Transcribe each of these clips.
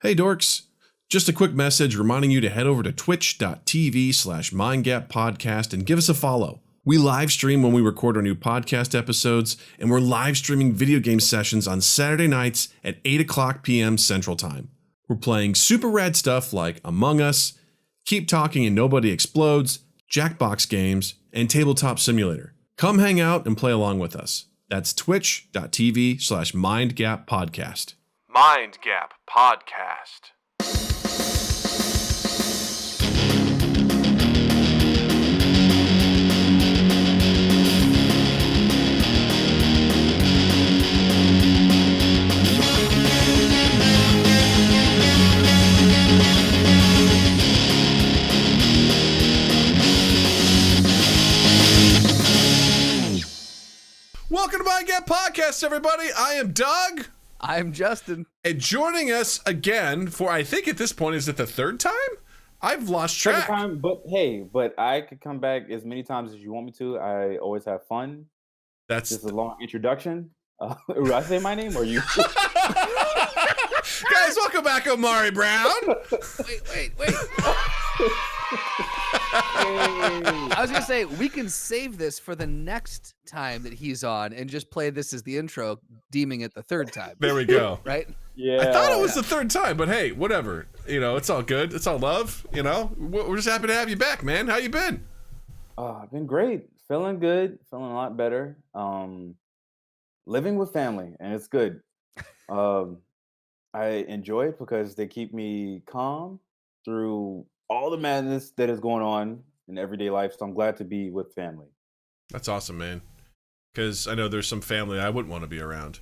Hey dorks, just a quick message reminding you to head over to twitch.tv/mindgappodcast and give us a follow. We live stream when we record our new podcast episodes, and we're live streaming video game sessions on Saturday nights at 8 o'clock p.m. Central Time. We're playing super rad stuff like Among Us, Keep Talking and Nobody Explodes, Jackbox games, and Tabletop Simulator. Come hang out and play along with us. That's twitch.tv/mindgappodcast. Mind Gap Podcast. Welcome to Mind Gap Podcast, everybody. I am Doug. I'm Justin. And joining us again for, I think at this point, is it the third time? I've lost track. Second time, but I could come back as many times as you want me to. I always have fun. That's just a long introduction. Do I say my name or you? Guys, welcome back, Omari Brown. Wait. I was gonna say we can save this for the next time that he's on and just play this as the intro, deeming it the third time. There we go. Right? Yeah. I thought it was the third time, but hey, whatever. You know, it's all good. It's all love. You know, we're just happy to have you back, man. How you been? I've been great. Feeling good. Feeling a lot better. Living with family, and it's good. I enjoy it because they keep me calm through all the madness that is going on in everyday life. So I'm glad to be with family. That's awesome, man. Because I know there's some family I wouldn't want to be around,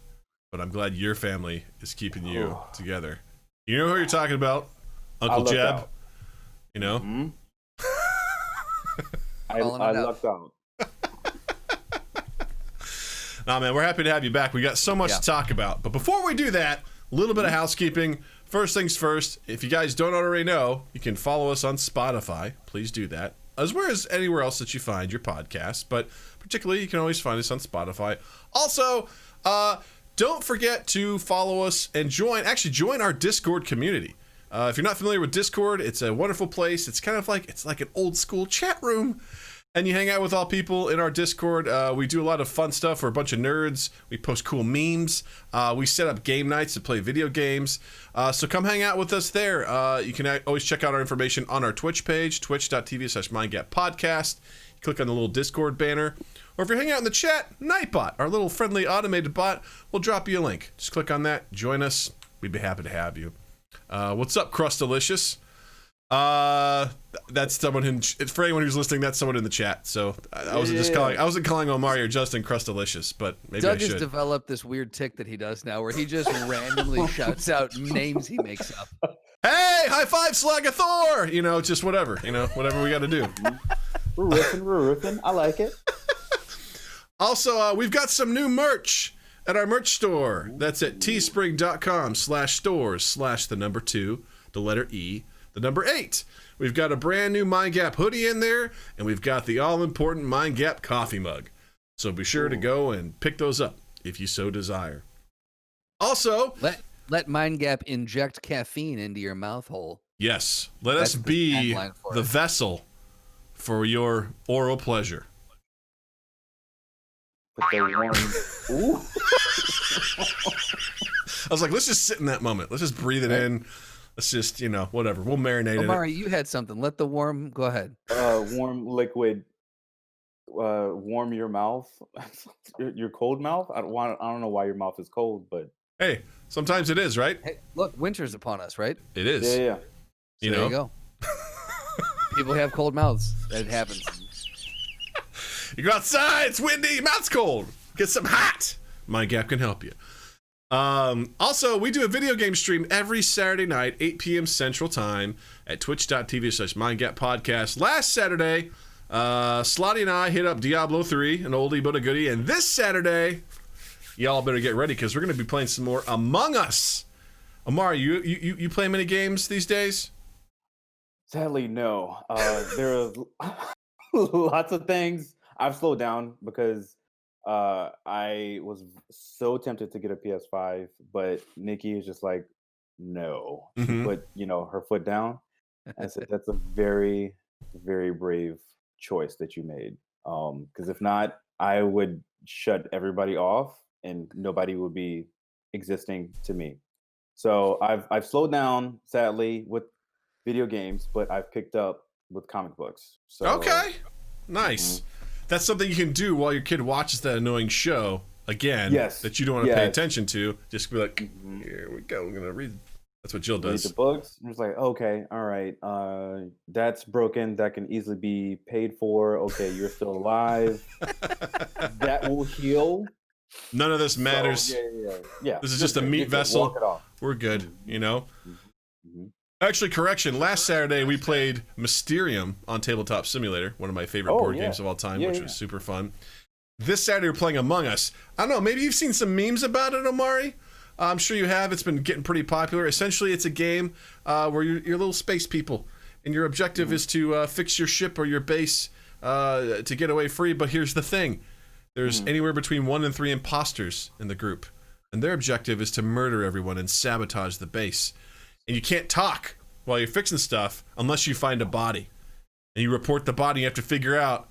but I'm glad your family is keeping you together. You know who you're talking about? Uncle Jeb. Out. You know? Mm-hmm. I lucked out. Nah, man, we're happy to have you back. We got so much to talk about. But before we do that, a little bit of housekeeping. First things first, if you guys don't already know, you can follow us on Spotify. Please do that. As well as anywhere else that you find your podcast. But particularly, you can always find us on Spotify. Also, don't forget to follow us and join our Discord community. If you're not familiar with Discord, it's a wonderful place. It's kind of like, it's like an old school chat room. And you hang out with all people in our Discord. We do a lot of fun stuff. We're a bunch of nerds. We post cool memes. We set up game nights to play video games. So come hang out with us there. You can always check out our information on our Twitch page, twitch.tv/mindgappodcast. Click on the little Discord banner. Or if you're hanging out in the chat, Nightbot, our little friendly automated bot, will drop you a link. Just click on that. Join us. We'd be happy to have you. What's up, Crustalicious? That's someone who, for anyone who's listening, that's someone in the chat. So I wasn't calling Omari or Justin Crustalicious, but maybe Doug I should. has developed this weird tick that he does now where he just randomly shouts out names he makes up. Hey, high five, Slagathor! You know, just whatever we got to do. We're riffing. I like it. Also, we've got some new merch at our merch store. That's at teespring.com/stores/2, the letter E, the number 8. We've got a brand new Mind Gap hoodie in there, and we've got the all-important Mind Gap coffee mug. So be sure to go and pick those up if you so desire. Also, let Mind Gap inject caffeine into your mouth hole. Yes, let us be the vessel for your oral pleasure. But they warm. Ooh. I was like, let's just sit in that moment. Let's just breathe it in. Let's just, whatever. We'll marinate in it. Omari, you had something. Let the warm go ahead. Warm liquid. Warm your mouth. Your cold mouth. I don't know why your mouth is cold, but hey, sometimes it is, right? Hey, look, winter's upon us, right? It is. Yeah. So there you go. People have cold mouths. That happens. You go outside, it's windy, your mouth's cold. Get some hot. Mind Gap can help you. Also, we do a video game stream every Saturday night, 8 p.m. Central Time at twitch.tv/mindgappodcast. Last Saturday, Slotty and I hit up Diablo 3, an oldie but a goodie. And this Saturday, y'all better get ready because we're going to be playing some more Among Us. Omari, you play many games these days? Sadly, no. There are lots of things. I've slowed down because I was so tempted to get a PS5, but Nikki is just like, no. She Mhm. put, her foot down. I said, that's a very, very brave choice that you made. Because if not, I would shut everybody off and nobody would be existing to me. So I've slowed down, sadly, with video games, but I've picked up with comic books. So Okay. Nice. That's something you can do while your kid watches that annoying show again Yes. that you don't want to pay Yes. attention to. Just be like, here we go. I'm going to read. That's what Jill read does. the books. And it's like, okay, all right, that's broken. That can easily be paid for. Okay, you're still alive. That will heal. None of this matters. So, yeah. This is just a meat vessel. Walk it off. We're good, Mhm. Actually, correction. Last Saturday, we played Mysterium on Tabletop Simulator, one of my favorite board games of all time, which was super fun. This Saturday, we're playing Among Us. I don't know, maybe you've seen some memes about it, Omari? I'm sure you have. It's been getting pretty popular. Essentially, it's a game where you're little space people, and your objective is to fix your ship or your base to get away free. But here's the thing. There's anywhere between 1 and 3 imposters in the group, and their objective is to murder everyone and sabotage the base. And you can't talk while you're fixing stuff unless you find a body. And you report the body. You have to figure out,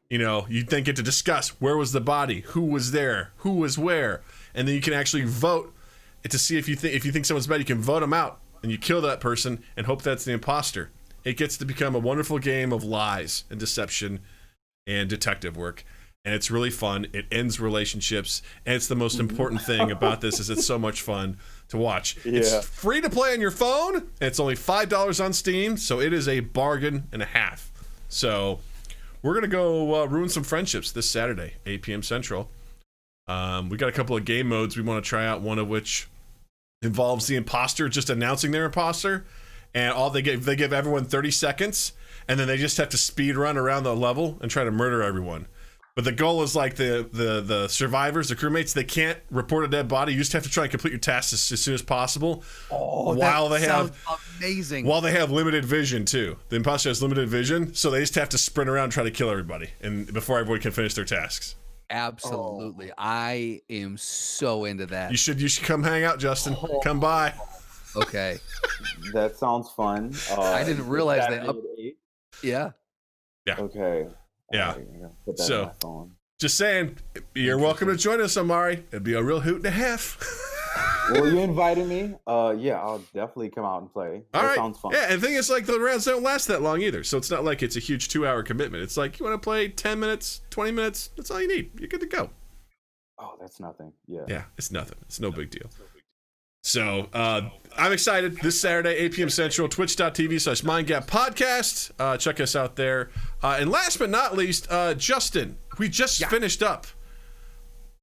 you then get to discuss where was the body, who was there, who was where. And then you can actually vote to see if you think someone's bad. You can vote them out, and you kill that person and hope that's the imposter. It gets to become a wonderful game of lies and deception and detective work. And it's really fun. It ends relationships, and it's the most important thing about this is it's so much fun to watch. Yeah. It's free to play on your phone, and it's only $5 on Steam, so it is a bargain and a half. So we're gonna go ruin some friendships this Saturday, 8 p.m. Central. We got a couple of game modes we want to try out. One of which involves the imposter just announcing their imposter, and they give everyone 30 seconds, and then they just have to speed run around the level and try to murder everyone. But the goal is like the survivors, the crewmates, they can't report a dead body. You just have to try and complete your tasks as soon as possible. Oh, while they sounds have amazing. While they have limited vision too. The imposter has limited vision, so they just have to sprint around and try to kill everybody, and before everybody can finish their tasks. Absolutely. I am so into that. You should come hang out, Justin. Come by. Okay. That sounds fun. I didn't realize that. Saturday at 8? Yeah. Okay. Yeah. All right, I gotta put that So- in my phone. Just saying, you're welcome to join us, Omari. It'd be a real hoot and a half. Well, you invited me. Yeah, I'll definitely come out and play. All That right. sounds fun. Yeah, and the thing is, like, the rounds don't last that long either. So it's not like it's a huge 2-hour commitment. It's like you want to play 10 minutes, 20 minutes. That's all you need. You're good to go. Oh, that's nothing. Yeah. Yeah, it's nothing. It's no big deal. So I'm excited. This Saturday, 8 p.m. Central, twitch.tv/MindGap Podcast. Check us out there. And last but not least, Justin, we just finished up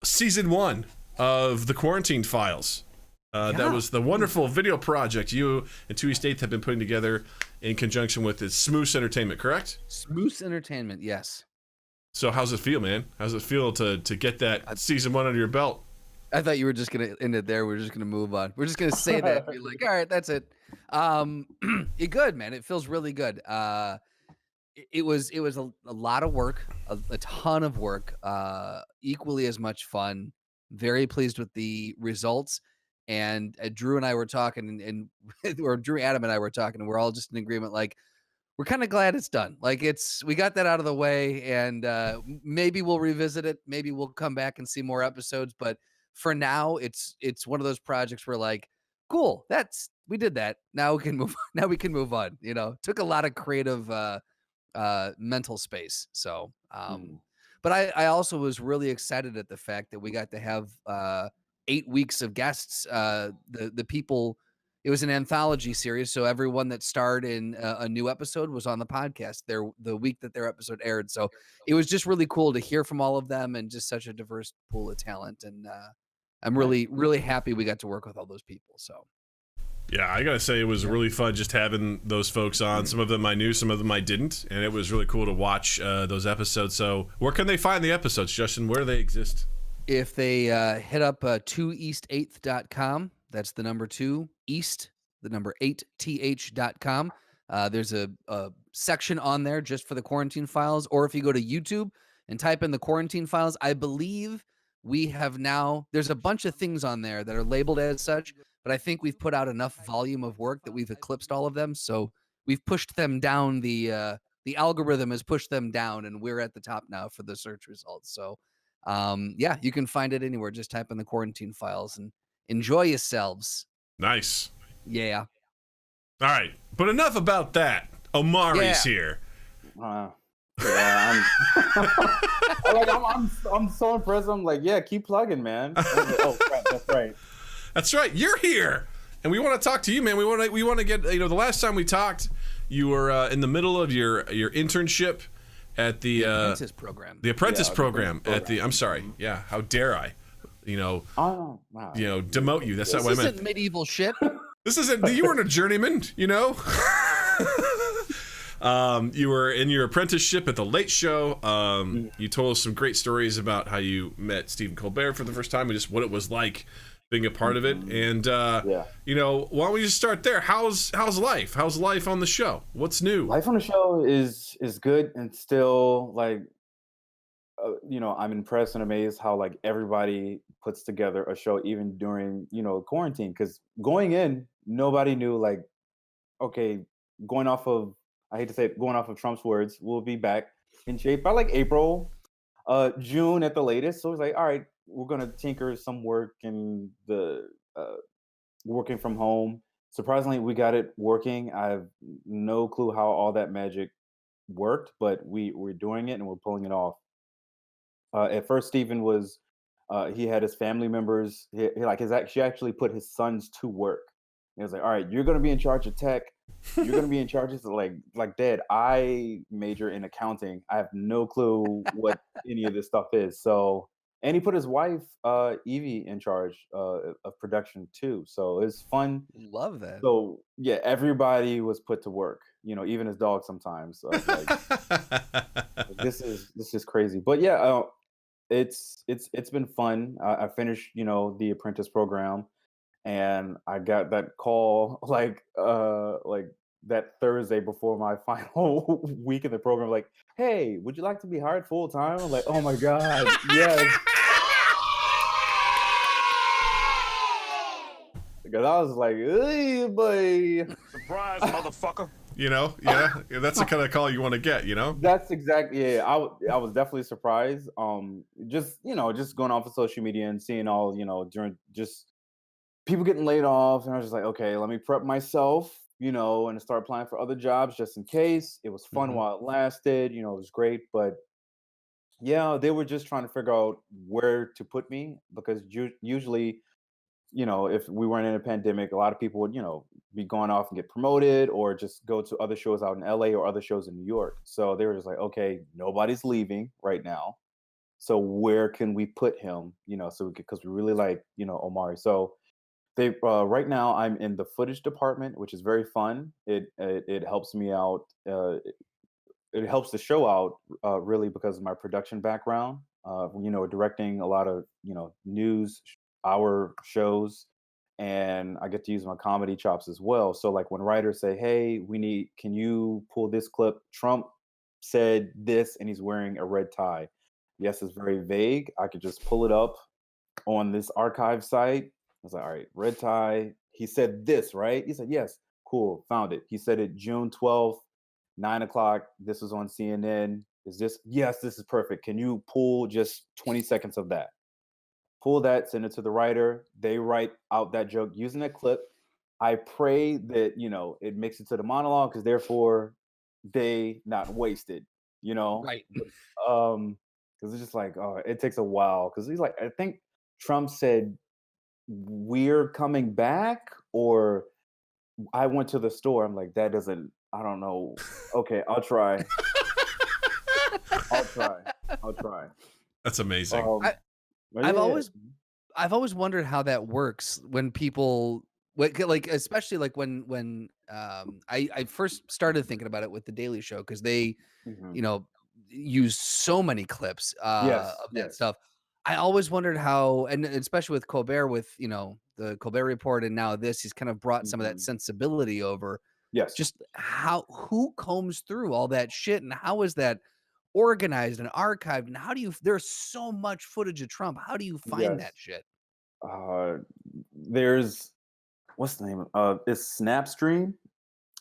season 1 of the Quarantine Files. That was the wonderful video project you and 2 East 8th have been putting together in conjunction with Smoose Entertainment, correct? Smoose Entertainment, yes. So how's it feel, man? How's it feel to get that season 1 under your belt? I thought you were just gonna end it there. We're just gonna move on. We're just gonna say that. Be like, all right, that's it. It good, man. It feels really good. It was a lot of work, a ton of work. Equally as much fun. Very pleased with the results. And Drew and I were talking, and or Drew, Adam, and I were talking, and we're all just in agreement. Like, we're kind of glad it's done. Like, we got that out of the way, and maybe we'll revisit it. Maybe we'll come back and see more episodes, but for now, it's one of those projects where, like, cool, we did that. Now we can move. Now we can move on. Took a lot of creative mental space. So, but I also was really excited at the fact that we got to have 8 weeks of guests. The people. It was an anthology series, so everyone that starred in a new episode was on the podcast the week that their episode aired. So it was just really cool to hear from all of them, and just such a diverse pool of talent. And I'm really, really happy we got to work with all those people. So yeah, I gotta say it was really fun just having those folks on. Some of them I knew, some of them I didn't, and it was really cool to watch those episodes. So where can they find the episodes, Justin? Where do they exist? If they hit up 2east8th.com, that's the number 2 east, the number 8th.com. There's a section on there just for the Quarantine Files, or if you go to YouTube and type in the Quarantine Files, I believe we have now, there's a bunch of things on there that are labeled as such, but I think we've put out enough volume of work that we've eclipsed all of them. So we've pushed them down. The algorithm has pushed them down, and we're at the top now for the search results. So yeah, you can find it anywhere. Just type in the Quarantine Files and enjoy yourselves. Nice. Yeah. All right, but enough about that. Omari's here. Yeah, I'm so impressed. I'm like, yeah, keep plugging, man. Like, oh crap, that's right. That's right. You're here, and we want to talk to you, man. We want to get, the last time we talked, you were in the middle of your internship at the Apprentice program. The Apprentice program at the. I'm sorry. Yeah. How dare I? Wow. Demote you. That's not what I meant. This isn't medieval shit. This isn't. You weren't a journeyman. You were in your apprenticeship at the Late Show. You told us some great stories about how you met Stephen Colbert for the first time and just what it was like being a part of it. And why don't we just start there? How's life? How's life on the show? What's new? Life on the show is good, and still like I'm impressed and amazed how like everybody puts together a show even during quarantine, because going in nobody knew, like, okay, going off of, I hate to say it, going off of Trump's words, we'll be back in shape by like April, June at the latest. So it's like, all right, we're gonna tinker some work in the working from home. Surprisingly, we got it working. I have no clue how all that magic worked, but we're doing it and we're pulling it off. At first, Stephen was he had his family members. She actually put his sons to work. He was like, all right, you're gonna be in charge of tech. You're gonna be in charge of like Dad, I major in accounting. I have no clue what any of this stuff is. So, and he put his wife Evie in charge of production too. So it's fun. Love that. So yeah, everybody was put to work. Even his dog sometimes. So this is crazy. But yeah, it's been fun. I finished the Apprentice program. And I got that call like that Thursday before my final week in the program, like, hey, would you like to be hired full time? I'm like, oh my God, yes. Because I was like, hey, boy. Surprise, motherfucker. Yeah, that's the kind of call you want to get, That's exactly, yeah. I was definitely surprised. Just going off of social media and seeing all, during just people getting laid off, and I was just like, okay, let me prep myself, and start applying for other jobs just in case. It was fun while it lasted, it was great, but yeah, they were just trying to figure out where to put me, because usually, if we weren't in a pandemic, a lot of people would, be going off and get promoted or just go to other shows out in LA or other shows in New York. So they were just like, okay, nobody's leaving right now. So where can we put him? So because we really like, Omari. So they right now I'm in the footage department, which is very fun. It helps me out. It helps the show out really because of my production background. Directing a lot of news hour shows, and I get to use my comedy chops as well. So like when writers say, "Hey, can you pull this clip? Trump said this, and he's wearing a red tie." Yes, it's very vague. I could just pull it up on this archive site. I was like, all right, red tie. He said this, right? He said, yes, cool, found it. He said it June 12th, 9:00. This was on CNN. Is this? Yes, this is perfect. Can you pull just 20 seconds of that? Pull that, send it to the writer. They write out that joke using that clip. I pray that, it makes it to the monologue, because therefore they not wasted, Right. Because it's just like, oh, it takes a while. Because he's like, I think Trump said, we're coming back, or I went to the store. I'm like, that doesn't, I don't know. Okay, I'll try. I'll try. That's amazing. I've always wondered how that works when people, like, especially like when I first started thinking about it with the Daily Show, because they use so many clips of that stuff. I always wondered how, and especially with Colbert, with the Colbert Report, and now this, he's kind of brought some of that sensibility over. Yes. Just who combs through all that shit, and how is that organized and archived. And how do you? There's so much footage of Trump. How do you find that Yes. shit? Uh, there's what's the name? It's Snapstream,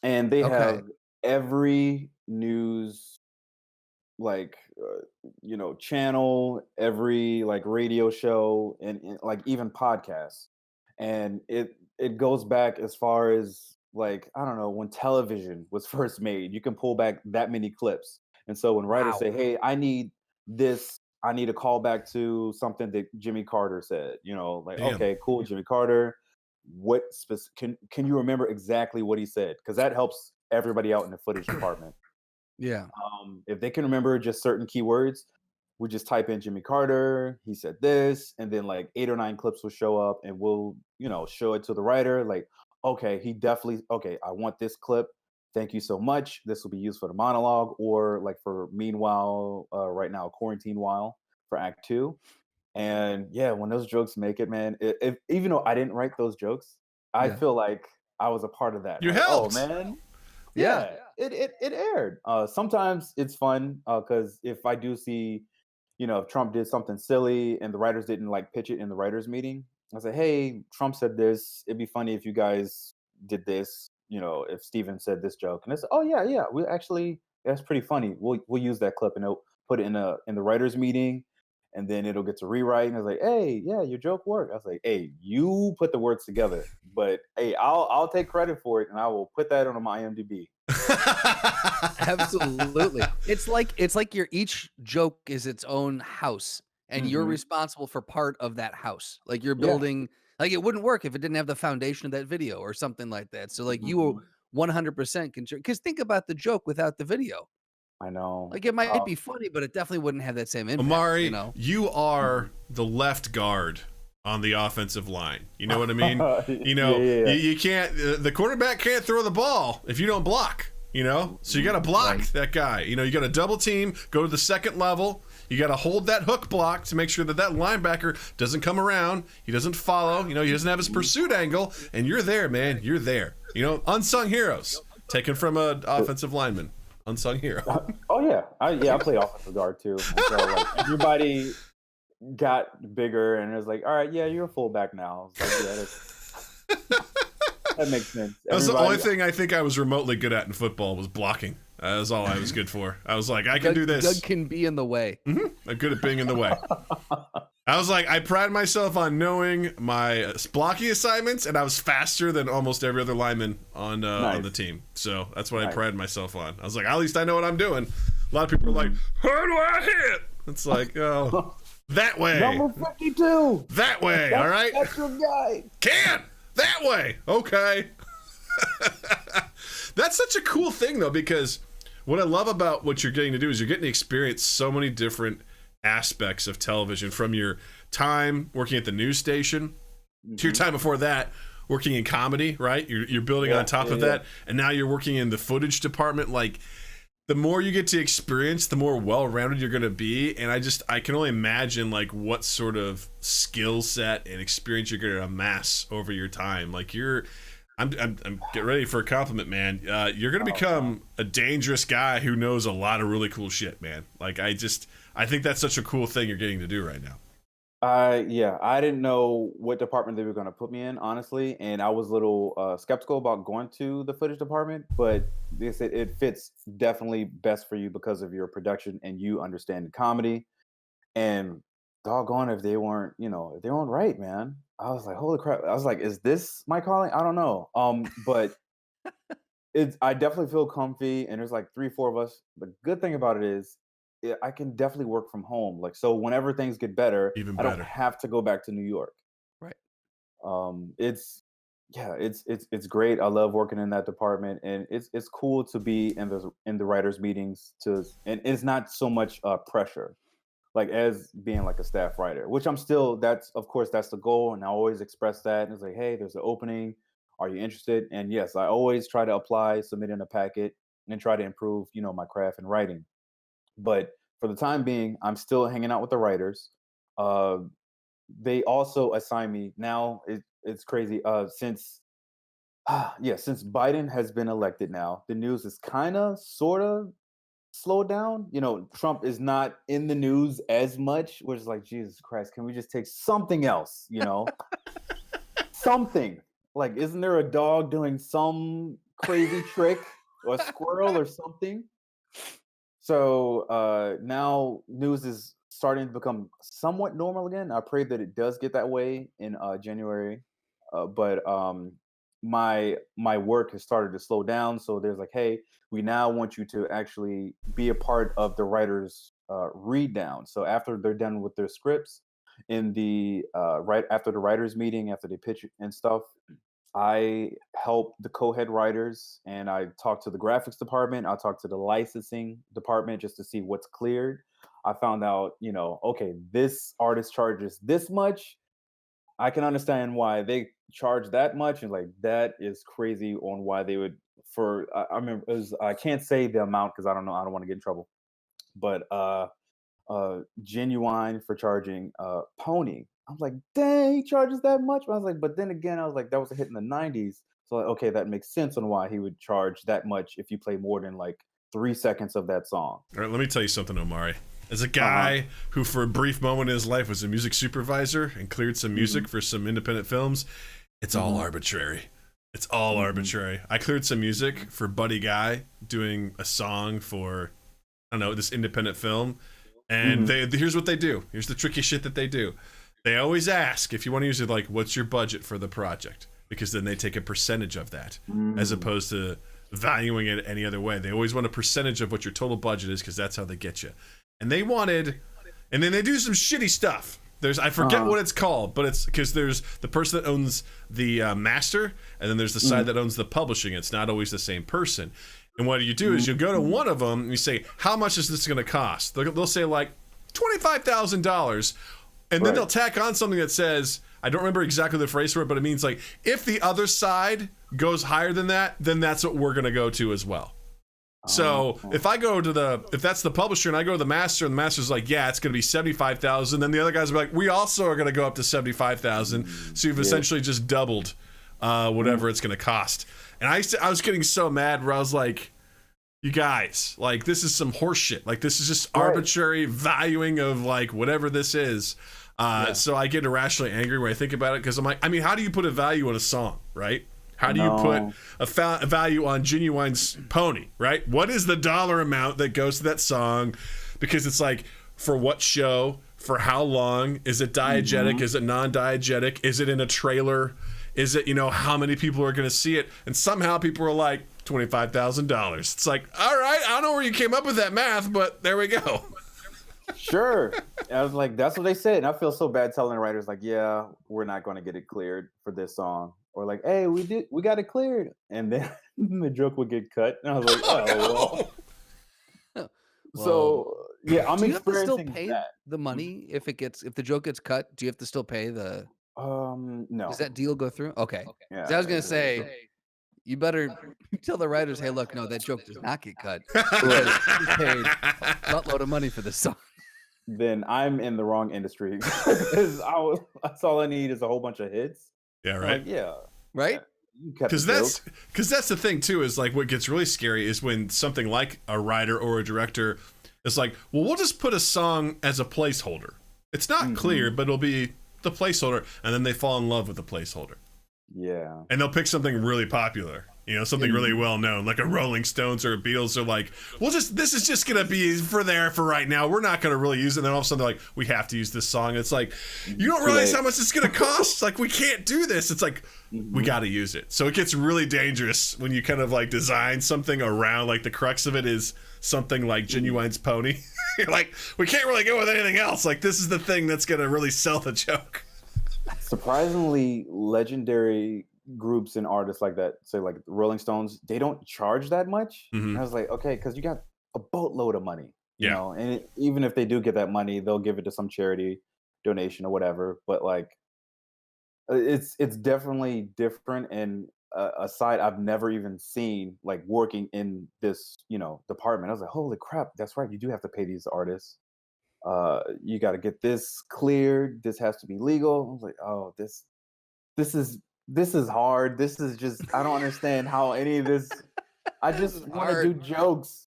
and they Okay. have every news channel, every like radio show, and like even podcasts, and it goes back as far as like I don't know when television was first made. You can pull back that many clips, and so when writers Wow. say, "Hey, I need this," I need a call back to something that Jimmy Carter said. Like, Damn. okay, cool, Jimmy Carter. Can you remember exactly what he said? Because that helps everybody out in the footage department. Yeah. If they can remember just certain keywords, we just type in Jimmy Carter, he said this, and then like 8 or 9 clips will show up, and we'll, show it to the writer. Like, okay, okay, I want this clip. Thank you so much. This will be used for the monologue or like for meanwhile, right now, quarantine while for Act Two. And yeah, when those jokes make it, man, even though I didn't write those jokes, I Yeah. feel like I was a part of that. You Like, oh helped. man, Yeah. yeah, it aired. Sometimes it's fun because if I do see, if Trump did something silly and the writers didn't like pitch it in the writers meeting, I say, hey, Trump said this. It'd be funny if you guys did this. If Stephen said this joke, and they say, oh yeah, we actually that's pretty funny. We'll use that clip and put it in the writers meeting, and then it'll get to rewrite. And I was like, hey, yeah, your joke worked. I was like, hey, you put the words together, but hey, I'll take credit for it, and I will put that on my IMDb. Absolutely. It's like your each joke is its own house and you're Mhm. responsible for part of that house. Like you're Yeah. building like it wouldn't work if it didn't have the foundation of that video or something like that. So like you Mhm. 100% contribute because think about the joke without the video. I know. Like it might be funny, but it definitely wouldn't have that same impact, Omari, you are the left guard on the offensive line. You know what I mean? Yeah. You can't, the quarterback can't throw the ball if you don't block, So you got to block that guy. You got to double team, go to the second level. You got to hold that hook block to make sure that linebacker doesn't come around. He doesn't follow. He doesn't have his pursuit angle. And you're there, man. You're there. Unsung heroes taken from an offensive lineman. Unsung hero. Oh yeah, I play offensive guard too. And so like everybody got bigger, and it was like, all right, yeah, you're a fullback now. It's like, yeah, that makes sense. That's the only thing I think I was remotely good at in football was blocking. That was all I was good for. I was like, I can do this. Doug can be in the way. I'm good at being in the way. I was like, I pride myself on knowing my blocking assignments, and I was faster than almost every other lineman on the team. So that's what I pride myself on. I was like, at least I know what I'm doing. A lot of people are like, how do I hit? It's like, oh, that way. Number 52. That way, all right? That's your guy. That way. Okay. That's such a cool thing, though, because what I love about what you're getting to do is you're getting to experience so many different aspects of television, from your time working at the news station to your time before that working in comedy, right? You're building on top of that, and now you're working in the footage department. Like, the more you get to experience, the more well-rounded you're going to be, and I can only imagine like what sort of skill set and experience you're going to amass over your time. Like I'm get ready for a compliment, man. You're going to become a dangerous guy who knows a lot of really cool shit, man. Like I think that's such a cool thing you're getting to do right now. Yeah, I didn't know what department they were going to put me in, honestly, and I was a little skeptical about going to the footage department, but they said it fits definitely best for you because of your production and you understand comedy. And doggone if they weren't, if they weren't right, man. I was like, holy crap. I was like, is this my calling? I don't know. But I definitely feel comfy, and there's like 3, 4 of us. The good thing about it is I can definitely work from home. Like, so whenever things get better, Even I better. don't have to go back to New York. Right. It's great. I love working in that department, and it's cool to be in the writers meetings and it's not so much pressure like as being like a staff writer, which I'm still, that's the goal. And I always express that. And it's like, hey, there's an opening. Are you interested? And yes, I always try to apply, submit in a packet, and try to improve, my craft in writing. But for the time being, I'm still hanging out with the writers. Uh, they also assign me now. It's crazy. Since Biden has been elected now, the news is kind of, sort of slowed down. Trump is not in the news as much, which is like, Jesus Christ, can we just take something else? Something. Like, isn't there a dog doing some crazy trick or a squirrel or something? So now news is starting to become somewhat normal again. I pray that it does get that way in January. But my work has started to slow down. So there's like, hey, we now want you to actually be a part of the writers' read down. So after they're done with their scripts, in the right after the writers' meeting, after they pitch and stuff, I help the co-head writers, and I talk to the graphics department. I talk to the licensing department just to see what's cleared. I found out, okay, this artist charges this much. I can understand why they charge that much, and like that is crazy on why they would. I remember I can't say the amount because I don't know. I don't want to get in trouble. But Genuine for charging Pony. I was like, dang, he charges that much. I was like, but then again, I was like, that was a hit in the 90s. So like, okay, that makes sense on why he would charge that much if you play more than like 3 seconds of that song. All right, let me tell you something, Omari. As a guy who for a brief moment in his life was a music supervisor and cleared some music for some independent films, it's all arbitrary. It's all arbitrary. I cleared some music for Buddy Guy doing a song for, I don't know, this independent film. And here's what they do. Here's the tricky shit that they do. They always ask, if you want to use it, like, what's your budget for the project? Because then they take a percentage of that as opposed to valuing it any other way. They always want a percentage of what your total budget is because that's how they get you. And they wanted, and then they do some shitty stuff. I forget what it's called, but it's because there's the person that owns the master, and then there's the side that owns the publishing. It's not always the same person. And what you do is you go to one of them and you say, how much is this going to cost? They'll say like $25,000. And then they'll tack on something that says, I don't remember exactly the phrase for it, but it means like, if the other side goes higher than that, then that's what we're going to go to as well. So if I go to if that's the publisher and I go to the master and the master's like, yeah, it's going to be 75,000. Then the other guys are like, we also are going to go up to 75,000. So you've essentially just doubled whatever it's going to cost. And I was getting so mad where I was like, you guys, like, this is some horse shit. Like, this is just arbitrary valuing of like whatever this is. So I get irrationally angry when I think about it because I'm like, I mean, how do you put a value on a song, right? How do you put a value on Genuine's Pony, right? What is the dollar amount that goes to that song? Because it's like, for what show? For how long? Is it diegetic? Is it non-diegetic? Is it in a trailer? Is it, how many people are going to see it? And somehow people are like, $25,000. It's like, all right, I don't know where you came up with that math, but there we go. Sure. I was like, that's what they said. And I feel so bad telling the writers, like, yeah, we're not going to get it cleared for this song. Or like, hey, we got it cleared. And then the joke would get cut. And I was like, oh, well. So, yeah, I'm experiencing that. Do you have to still pay the money if the joke gets cut? Do you have to still pay the... No. Does that deal go through? Okay. Yeah. I was going to say... You better tell the writers, hey, look, no, that joke does not get cut. You paid a buttload of money for this song. Then I'm in the wrong industry. Because that's all I need is a whole bunch of hits. Yeah, right. Like, yeah. Right? Because that's the thing, too, is like what gets really scary is when something like a writer or a director is like, well, we'll just put a song as a placeholder. It's not clear, but it'll be the placeholder. And then they fall in love with the placeholder. Yeah. And they'll pick something really popular, something really well known, like a Rolling Stones or a Beatles are like, this is just going to be for right now. We're not going to really use it. And then all of a sudden they're like, we have to use this song. It's like, you don't realize how much it's going to cost. Like, we can't do this. It's like, we got to use it. So it gets really dangerous when you kind of like design something around, like the crux of it is something like Genuine's Pony. You're like, we can't really go with anything else. Like, this is the thing that's going to really sell the joke. Surprisingly, legendary groups and artists like that, say like Rolling Stones, they don't charge that much. And I was like, okay, because you got a boatload of money, you know, and even if they do get that money, they'll give it to some charity donation or whatever. But like, it's definitely different and a side I've never even seen, like working in this, department. I was like, holy crap, that's right, you do have to pay these artists. You got to get this cleared. This has to be legal. I was like, oh, this is hard. This is just, I don't understand how any of this. I just want to do jokes.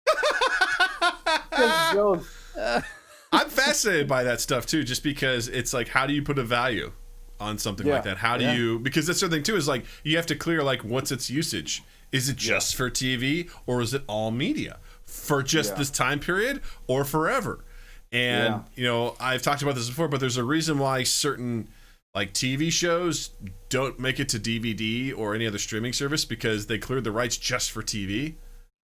just jokes. I'm fascinated by that stuff too, just because it's like, how do you put a value on something like that? How do you, because that's the thing too, is like, you have to clear like, what's its usage? Is it just for TV, or is it all media for just this time period or forever? And you know, I've talked about this before, but there's a reason why certain like TV shows don't make it to DVD or any other streaming service, because they cleared the rights just for TV,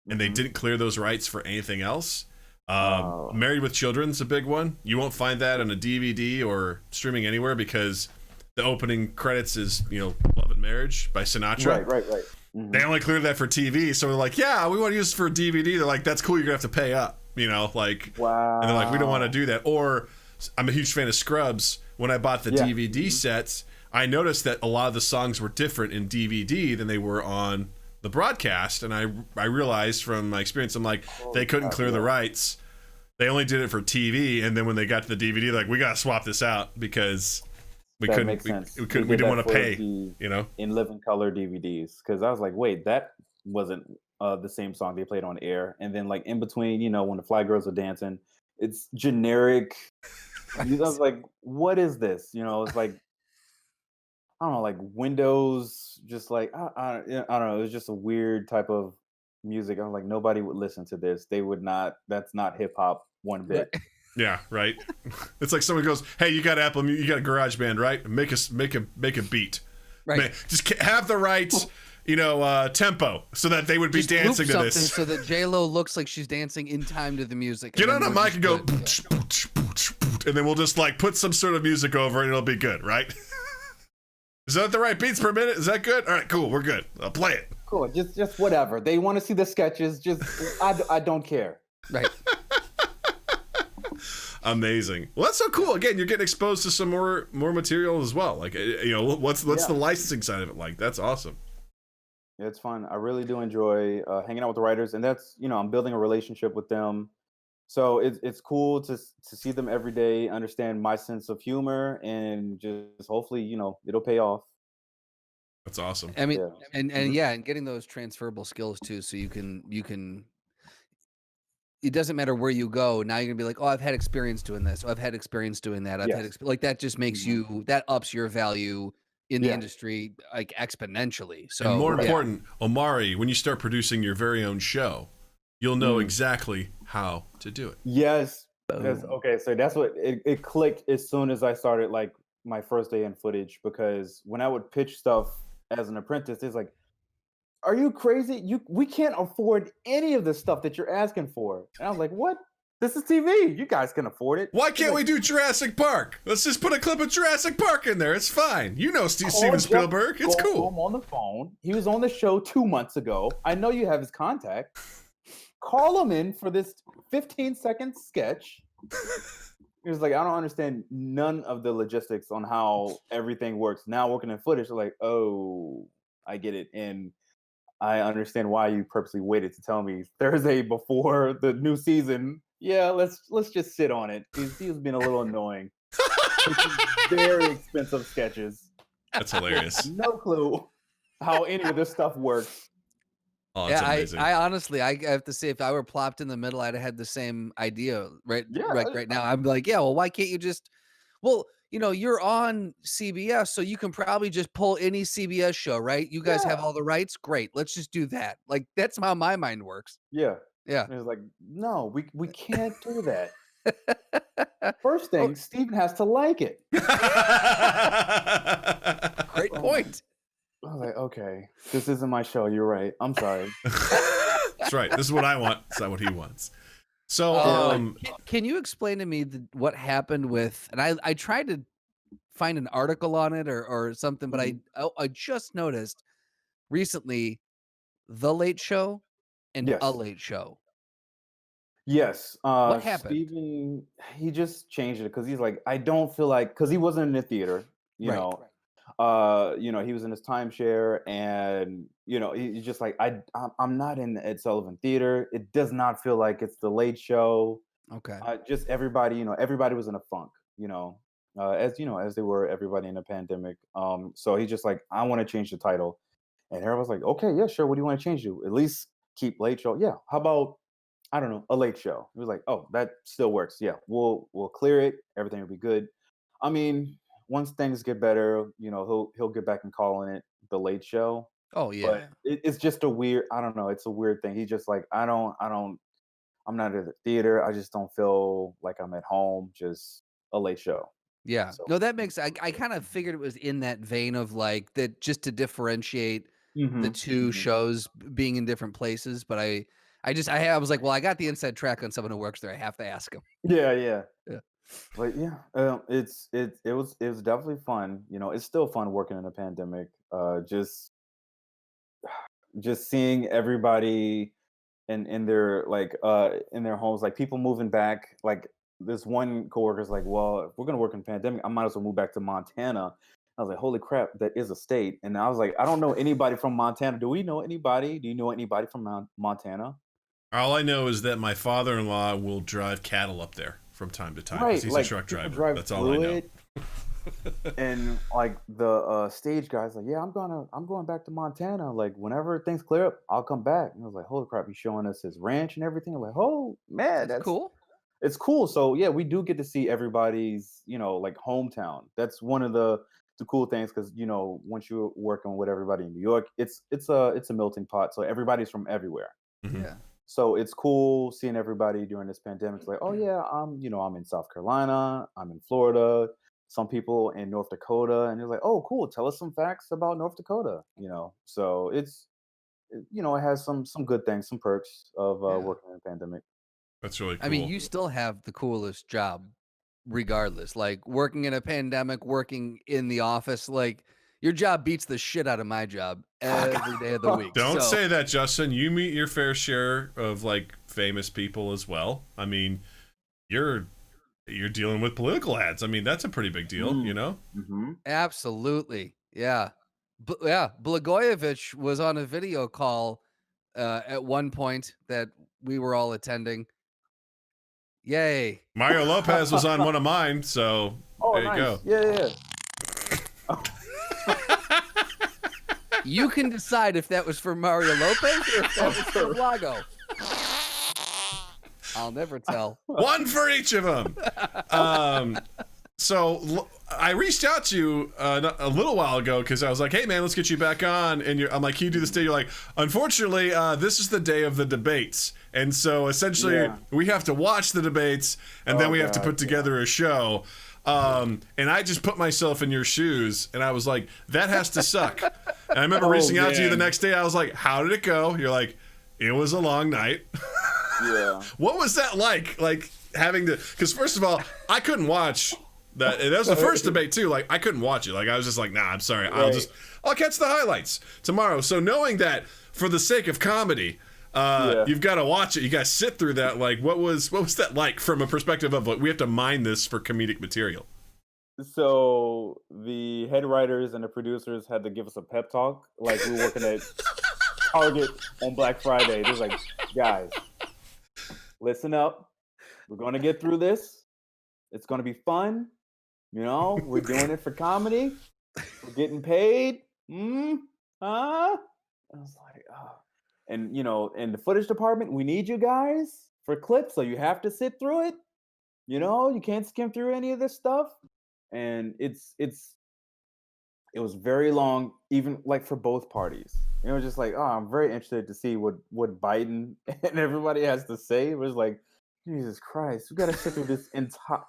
and they didn't clear those rights for anything else. Married with Children's a big one. You won't find that on a DVD or streaming anywhere, because the opening credits is, you know, Love and Marriage by Sinatra. Right. They only cleared that for TV, so they're like, yeah, we want to use it for DVD. They're like, that's cool, you're gonna have to pay up, you know, like, wow. And they're like, we don't want to do that. Or I'm a huge fan of Scrubs. When I bought the DVD sets, I noticed that a lot of the songs were different in DVD than they were on the broadcast, and I realized from my experience, I'm like, they couldn't clear the rights. They only did it for TV, and then when they got to the DVD, they're like, we gotta swap this out because we didn't want to pay, you know, in living color DVDs. Because I was like, wait, that wasn't the same song they played on air. And then like in between, you know, when the Fly Girls are dancing, it's generic. I was like, what is this? You know, it's like, I don't know, like Windows, just like, I don't know. It was just a weird type of music. I was like, nobody would listen to this. They would not. That's not hip hop one bit. Yeah, right. It's like someone goes, "Hey, you got Apple, you got a GarageBand, right? Make a beat, right? Just have the right, you know, tempo, so that they would be dancing to this, so that J-Lo looks like she's dancing in time to the music. Get on a mic and go, and then we'll just like put some sort of music over it, and it'll be good, right? Is that the right beats per minute? Is that good? All right, cool, we're good. I'll play it. Cool, just whatever. They want to see the sketches. Just I don't care. Right. Amazing. Well, that's so cool. Again, you're getting exposed to some more material as well. Like, you know, what's the licensing side of it like? That's awesome. Yeah, it's fun. I really do enjoy hanging out with the writers, and that's, you know, I'm building a relationship with them. So it's cool to see them every day, understand my sense of humor, and just hopefully, you know, it'll pay off. That's awesome. I mean, and getting those transferable skills too, so you can. It doesn't matter where you go. Now you're gonna be like, oh, I've had experience doing this. Oh, I've had experience doing that. I've had like that. Just makes you, that ups your value in the industry like exponentially. So, and more important, Omari, when you start producing your very own show, you'll know exactly how to do it. Yes. Okay. So that's what it clicked as soon as I started like my first day in footage, because when I would pitch stuff as an apprentice, it's like, are you crazy? We can't afford any of the stuff that you're asking for. And I was like, what? This is TV. You guys can afford it. Why can't we do Jurassic Park? Let's just put a clip of Jurassic Park in there. It's fine. You know Steven Spielberg. It's cool. I'm on the phone. He was on the show 2 months ago. I know you have his contact. Call him in for this 15-second sketch. He was like, I don't understand none of the logistics on how everything works. Now working in footage, they're like, oh, I get it. And I understand why you purposely waited to tell me Thursday before the new season. Yeah, let's just sit on it. He's been a little annoying. Very expensive sketches. That's hilarious. No clue how any of this stuff works. Oh, that's amazing. I honestly, I have to say, if I were plopped in the middle, I'd have had the same idea right now. I'm like, yeah, well, why can't you just, well, you know, you're on CBS, so you can probably just pull any CBS show, right? You guys have all the rights. Great. Let's just do that. Like, that's how my mind works. Yeah. Yeah. And it was like, no, we can't do that. First thing, Stephen has to like it. Great point. I was like, okay, this isn't my show. You're right. I'm sorry. That's right. This is what I want. It's not what he wants. So, can you explain to me what happened with? And I tried to find an article on it or something, but I just noticed recently The Late Show and A Late Show. Yes. What happened? Stephen, he just changed it because he's like, I don't feel like, because he wasn't in the theater, you know. You know, he was in his timeshare, and you know, he's just like, I'm not in the Ed Sullivan Theater. It does not feel like it's the Late Show. Okay. Just everybody, you know, everybody was in a funk, you know, as they were everybody in the pandemic. So he's just like, I want to change the title, and everyone's like, okay, yeah, sure. What do you want to change to? At least keep Late Show. Yeah. How about I don't know, a late show. It was like, oh, that still works. Yeah, we'll clear it. Everything will be good. I mean, once things get better, he'll get back and calling it the late show. Oh But yeah. it's just a weird. I don't know. It's a weird thing. He's just like, I'm not at the theater. I just don't feel like I'm at home. Just a late show. Yeah. So. No, that makes I kind of figured it was in that vein of like that just to differentiate the Hmm. 2 shows being in different places, but I was like, well, I got the inside track on someone who works there. I have to ask him. Yeah, yeah. Yeah. But yeah, it was definitely fun. It's still fun working in a pandemic. Just seeing everybody in their in their homes, like people moving back. Like this one coworker's like, well, if we're gonna work in pandemic, I might as well move back to Montana. I was like, holy crap, that is a state. And I was like, I don't know anybody from Montana. Do we know anybody? Do you know anybody from Montana? All I know is that my father-in-law will drive cattle up there from time to time because Right, he's a like truck people driver. drive That's all I through know. it. And like the stage guy's like, yeah, I'm going back to Montana. Like whenever things clear up, I'll come back. And I was like, holy crap, he's showing us his ranch and everything. I'm like, oh man, That's cool. it's cool. So yeah, we do get to see everybody's, like hometown. That's one of the cool things because once you're working with everybody in New York, it's a melting pot. So everybody's from everywhere. Mhm. Yeah. So it's cool seeing everybody during this pandemic. It's like, oh yeah, I'm in South Carolina, I'm in Florida, some people in North Dakota, and it's like, oh cool, tell us some facts about North Dakota. So it has some good things, some perks of Yeah. working in a pandemic. That's really cool. I mean, you still have the coolest job regardless. Like working in a pandemic, working in the office, like your job beats the shit out of my job every day of the week. Don't So, say that, Justin. You meet your fair share of like famous people as well. I mean, you're dealing with political ads. I mean, that's a pretty big deal, you know? Mm-hmm. absolutely. Yeah. Yeah. Blagojevich was on a video call at one point that we were all attending. Yay. Mario Lopez was on one of mine, so Oh, there you nice. go. Yeah. You can decide if that was for Mario Lopez or if that was for Blago. I'll never tell. One for each of them. So I reached out to you a little while ago because I was like, hey, man, let's get you back on. And I'm like, can you do this day? You're like, unfortunately, this is the day of the debates. And so essentially we have to watch the debates and then we have to put together a show. And I just put myself in your shoes and I was like, that has to suck. And I remember reaching out to you the next day. I was like, how did it go? You're like, it was a long night. Yeah. What was that like? Like having to, because first of all, I couldn't watch that. And that was the first debate too. Like I couldn't watch it. Like I was just like, nah, I'm sorry. I'll catch the highlights tomorrow. So knowing that for the sake of comedy, you've got to watch it. You got to sit through that. Like what was that like from a perspective of like, we have to mine this for comedic material? So the head writers and the producers had to give us a pep talk. Like we were working at Target on Black Friday. They was like, guys, listen up. We're going to get through this. It's going to be fun. We're doing it for comedy. We're getting paid. I was like, oh. And, in the footage department, we need you guys for clips. So you have to sit through it. You can't skim through any of this stuff. And it was very long, even like for both parties. It was just like, oh, I'm very interested to see what Biden and everybody has to say. It was like, Jesus Christ, we got to sit through this entire,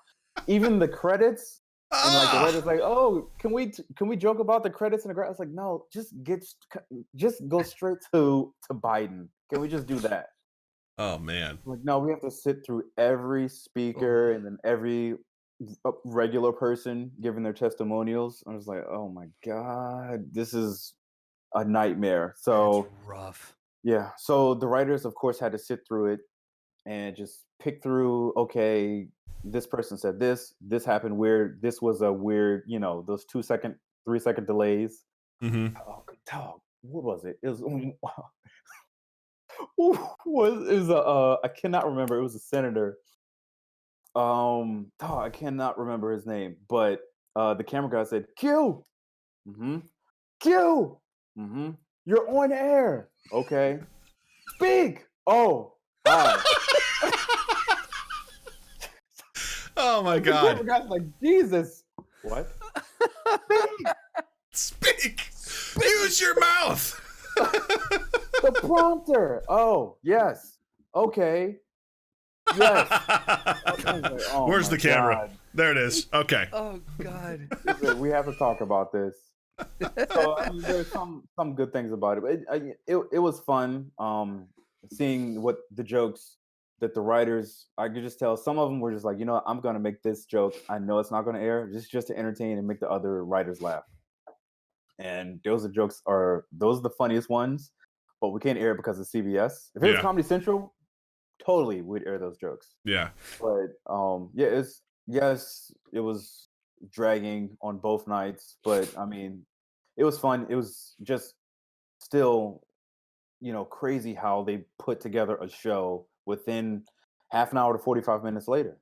even the credits. And like the writer's like, oh, can we joke about the credits and the I was like, no, just go straight to Biden. Can we just do that? Oh man. Like, no, we have to sit through every speaker and then every regular person giving their testimonials. I was like, oh my God, this is a nightmare. So that's rough. Yeah. So the writers, of course, had to sit through it and just pick through, okay, this person said this happened weird. This was a weird, those 2 second, 3 second delays. Mm-hmm. Oh, dog, what was it? It was, I cannot remember. It was a senator. I cannot remember his name, but the camera guy said, Q. Mm-hmm. Q. Mm-hmm. You're on air. Okay. Speak. Oh, hi. Oh my God. Guy's like, Jesus. What? Speak. Use your mouth. The prompter. Oh, yes. Okay. Yes. Like, oh Where's the camera? God. There it is. Okay. Oh God. We have to talk about this. So there's some good things about it. But it was fun seeing what the jokes that the writers, I could just tell some of them were just like, I'm going to make this joke. I know it's not going to air just to entertain and make the other writers laugh. And those are the funniest ones, but we can't air it because of CBS. If it was Comedy Central, totally we'd air those jokes. Yeah. But it was dragging on both nights, but I mean, it was fun. It was just still, crazy how they put together a show within half an hour to 45 minutes later.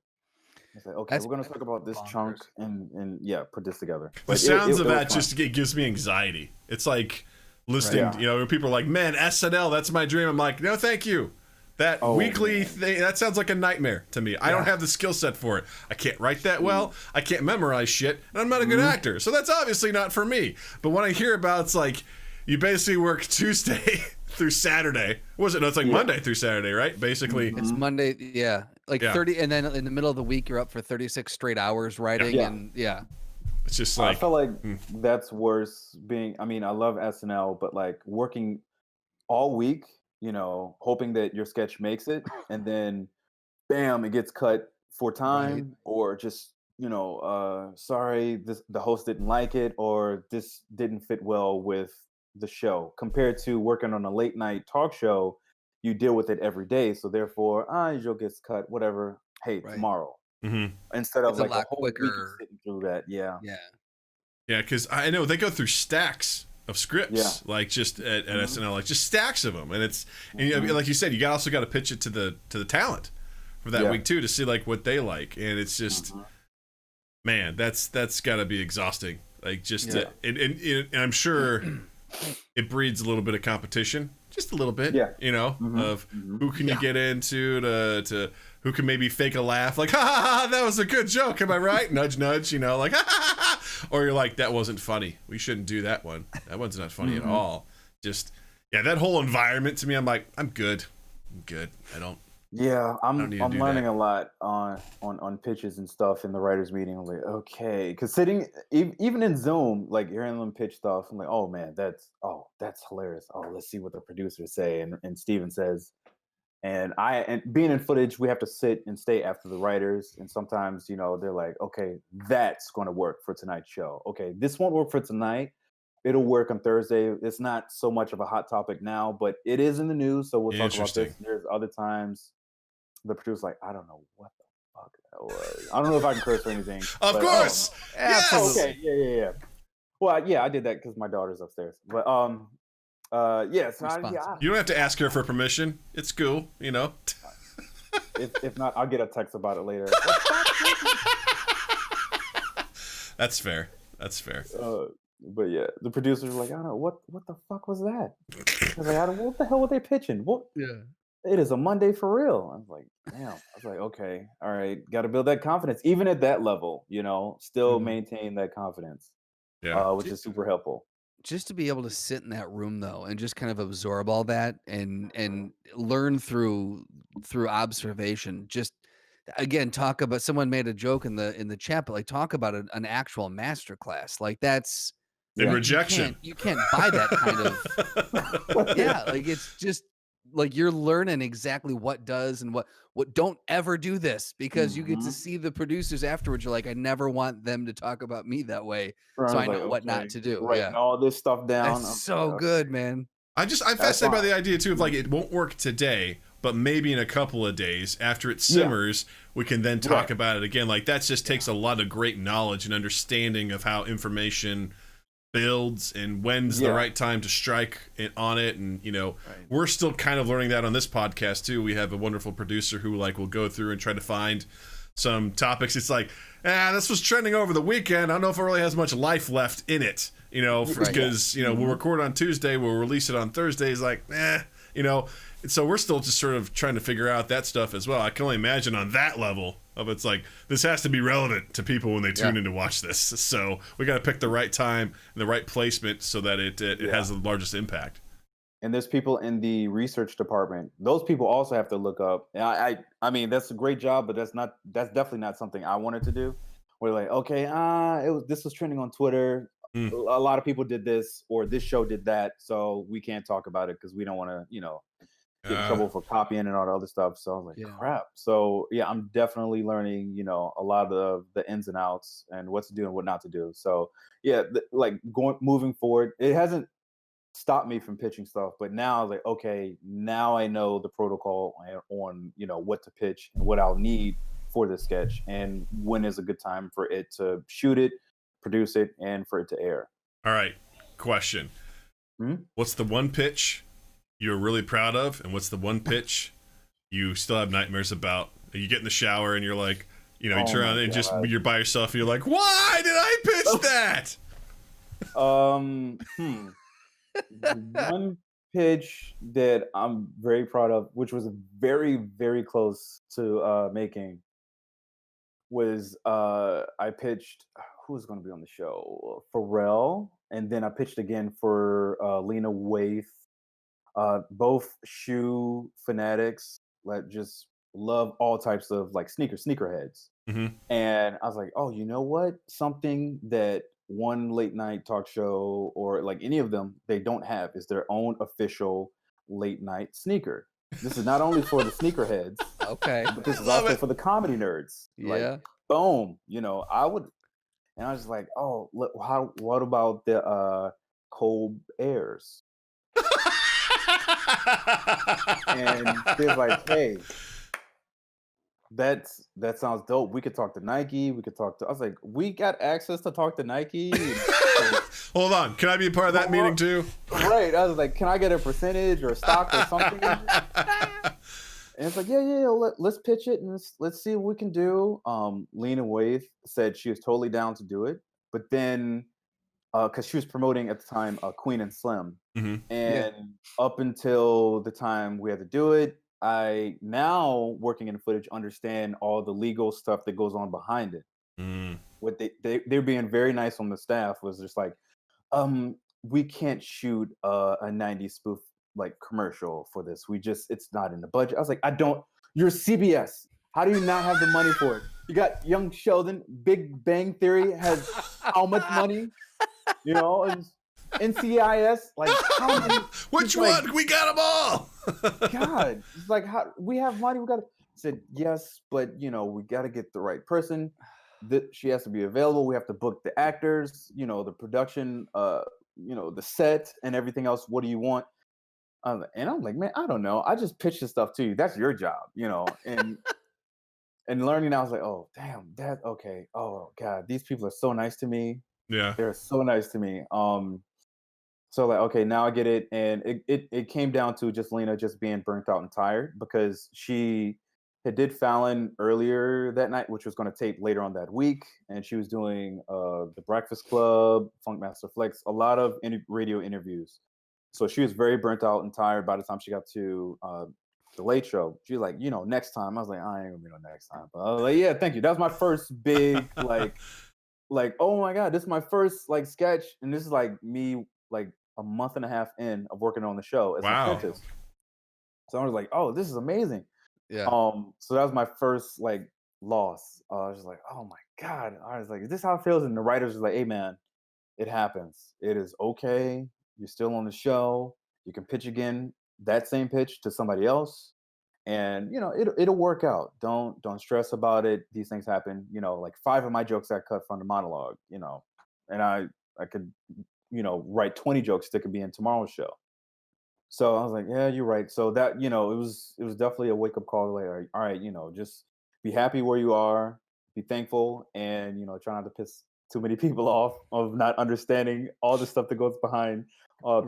It's like, okay, we're going to talk about this chunk and put this together. The sounds of that just gives me anxiety. It's like listening, people are like, man, SNL, that's my dream. I'm like, no, thank you. That weekly thing, that sounds like a nightmare to me. I don't have the skill set for it. I can't write that well. I can't memorize shit. And I'm not a good actor. So that's obviously not for me. But when I hear about, it's like, you basically work Tuesday through Saturday. Was it? No, it's like Monday through Saturday, right? Basically. It's Monday, 30, and then in the middle of the week, you're up for 36 straight hours writing. And it's just like. I feel like that's worse I love SNL, but like working all week, hoping that your sketch makes it, and then bam, it gets cut for time, or just, sorry, the host didn't like it, or this didn't fit well with the show, compared to working on a late night talk show. You deal with it every day, so therefore, your joke gets cut, whatever. Hey, tomorrow. Instead of like a whole week sitting through that. Yeah, because I know they go through stacks of scripts, like just at SNL, like just stacks of them, and it's like you said, you also got to pitch it to the talent for that week too, to see like what they like, and it's just man, that's got to be exhausting. Like just and I'm sure it breeds a little bit of competition, just a little bit, of who can you get into to who can maybe fake a laugh, like ha ha ha, that was a good joke, am I right? Nudge nudge, like ha ha ha, or you're like, that wasn't funny, we shouldn't do that one, that one's not funny at all. Just that whole environment to me, I'm like, I'm good. I don't I'm learning a lot on pitches and stuff in the writers meeting. I'm like, okay, because sitting even in Zoom, like hearing them pitch stuff, I'm like, oh man, that's hilarious. Oh, let's see what the producers say, and Stephen says, and being in footage, we have to sit and stay after the writers, and sometimes they're like, okay, that's going to work for tonight's show. Okay, this won't work for tonight. It'll work on Thursday. It's not so much of a hot topic now, but it is in the news, so we'll talk about this. There's other times the producer's like, I don't know what the fuck that was. I don't know if I can curse or anything. Of course. Yes. Okay. Yeah. Well, I did that because my daughter's upstairs. But yes. You don't have to ask her for permission. It's cool, If not, I'll get a text about it later. That's fair. But yeah, the producers were like, I don't know what the fuck was that. I was like, what the hell were they pitching? What? Yeah. It is a Monday for real. I was like, damn. I was like, okay, all right, got to build that confidence, even at that level. Still maintain that confidence. Which is super helpful. Just to be able to sit in that room though, and just kind of absorb all that and learn through observation. Just again, talk about, someone made a joke in the chat, but like talk about an actual masterclass. Like that's in rejection. You can't buy that kind of like it's just like you're learning exactly what does and what don't ever do this, because you get to see the producers afterwards. You're like, I never want them to talk about me that way. So I know what not to do. Writing all this stuff down. That's so good, man. I'm fascinated by the idea too of like, it won't work today, but maybe in a couple of days after it simmers, we can then talk about it again. Like that just takes a lot of great knowledge and understanding of how information builds and when's the right time to strike on it. And we're still kind of learning that on this podcast too. We have a wonderful producer who will go through and try to find some topics. It's like, this was trending over the weekend, I don't know if it really has much life left in it, because we'll record on Tuesday, we'll release it on Thursday. It's like, so we're still just sort of trying to figure out that stuff as well. I can only imagine on that level of it's like, this has to be relevant to people when they tune in to watch this. So we got to pick the right time and the right placement so that it has the largest impact. And there's people in the research department. Those people also have to look up. And I mean, that's a great job, but that's definitely not something I wanted to do. We're like, okay, this was trending on Twitter. A lot of people did this, or this show did that, so we can't talk about it because we don't want to, get in trouble for copying and all the other stuff. So I was like, crap. So yeah, I'm definitely learning, a lot of the ins and outs and what to do and what not to do. So yeah, moving forward, it hasn't stopped me from pitching stuff, but now I was like, okay, now I know the protocol on what to pitch and what I'll need for this sketch and when is a good time for it to shoot it, produce it, and for it to air. All right, question. What's the one pitch you're really proud of, and what's the one pitch you still have nightmares about? You get in the shower and you're like, you turn around and just you're by yourself and you're like, why did I pitch that? One pitch that I'm very proud of, which was very, very close to making, was I pitched who's going to be on the show, Pharrell, and then I pitched again for Lena Waithe. Both shoe fanatics, like just love all types of like sneakerheads. And I was like, oh, you know what? Something that one late night talk show or like any of them, they don't have is their own official late night sneaker. This is not only for the sneakerheads, okay, but this is also for the comedy nerds. Yeah. Like, boom. I was just like, oh, what about the Colberts? And they're like, hey, that sounds dope. We could talk to Nike. We could talk to. I was like, we got access to talk to Nike. Hold on, can I be a part of that meeting too? Right. I was like, can I get a percentage or a stock or something? And it's like, yeah. Let's pitch it and let's see what we can do. Lena Waithe said she was totally down to do it, but then because she was promoting at the time Queen and Slim, and up until the time we had to do it, I now working in footage understand all the legal stuff that goes on behind it. What they're being very nice on the staff was just like, we can't shoot a 90s spoof like commercial for this. It's not in the budget. I was like, you're CBS. How do you not have the money for it? You got Young Sheldon, Big Bang Theory has how much money? And NCIS, like how many? Which one? Like, we got them all. God, it's like how we have money. We got. Said yes, but we got to get the right person. She has to be available. We have to book the actors. The production. The set and everything else. What do you want? And I'm like, man, I don't know. I just pitched this stuff to you. That's your job, And and learning, I was like, oh damn, that okay. Oh God, these people are so nice to me. Yeah, they're so nice to me. So like, okay, now I get it. And it came down to just Lena just being burnt out and tired because she did Fallon earlier that night, which was going to tape later on that week. And she was doing The Breakfast Club, Funkmaster Flex, a lot of radio interviews. So she was very burnt out and tired by the time she got to the Late Show. She was like, next time. I was like, I ain't gonna be no next time. But I was like, yeah, thank you. That was my first big like, oh my God, this is my first like sketch. And this is like me like a month and a half in of working on the show as an apprentice. So I was like, oh, this is amazing. Yeah. So that was my first like loss. I was just like, oh my God. I was like, is this how it feels? And the writers was like, hey man, it happens. It is okay. You're still on the show. You can pitch again, that same pitch to somebody else. And it'll work out. Don't stress about it. These things happen. Like 5 of my jokes got cut from the monologue. And I could write 20 jokes that could be in tomorrow's show. So I was like, yeah, you're right. So that it was definitely a wake up call. Like, all right, just be happy where you are, be thankful, and try not to piss too many people off of not understanding all the stuff that goes behind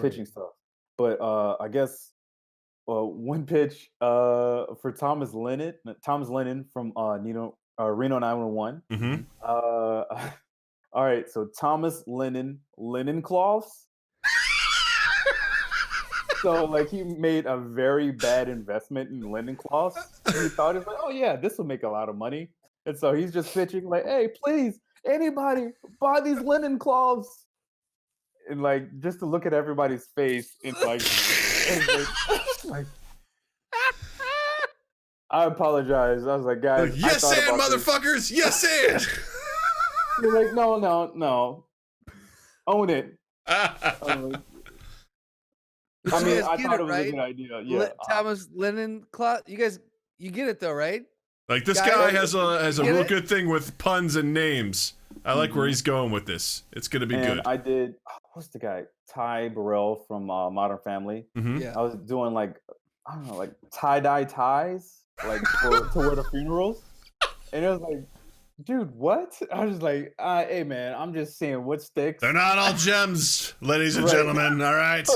pitching stuff. But I guess. One pitch for Thomas Lennon from Reno 911. All right, so Thomas Lennon cloths. So like he made a very bad investment in linen cloths. He thought it's like, oh yeah, this will make a lot of money. And so he's just pitching like, "Hey, please, anybody buy these linen cloths." And like just to look at everybody's face and like I apologize. I was like, guys, yes, and motherfuckers, yes, and. You're like, no, own it. I thought it was a good idea. Yeah, Thomas Lennon cloth. You guys, you get it though, right? Like this guy has a real good thing with puns and names. I like where he's going with this. It's gonna be good. I did. What's the guy? Ty Burrell from Modern Family. Yeah. I was doing like, I don't know, like tie-dye ties, like to wear to funerals, and it was like, dude, what? I was like, hey man, I'm just seeing what sticks. They're not all gems, ladies and gentlemen. All right,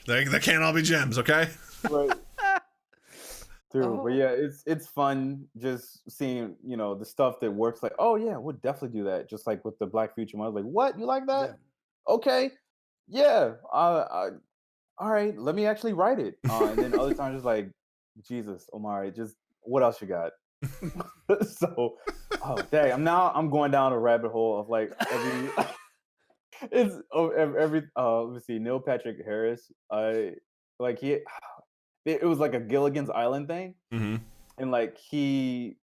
they can't all be gems, okay? Right. Dude, but yeah, it's fun just seeing, the stuff that works. Like, oh yeah, we'll definitely do that. Just like with the Black Future one, I was like, what? You like that? Yeah. Okay, yeah. All right, let me actually write it. And then other times, it's like, Jesus, Omari, just what else you got? So, dang, I'm going down a rabbit hole of like every let me see, Neil Patrick Harris. It was like a Gilligan's Island thing, and like he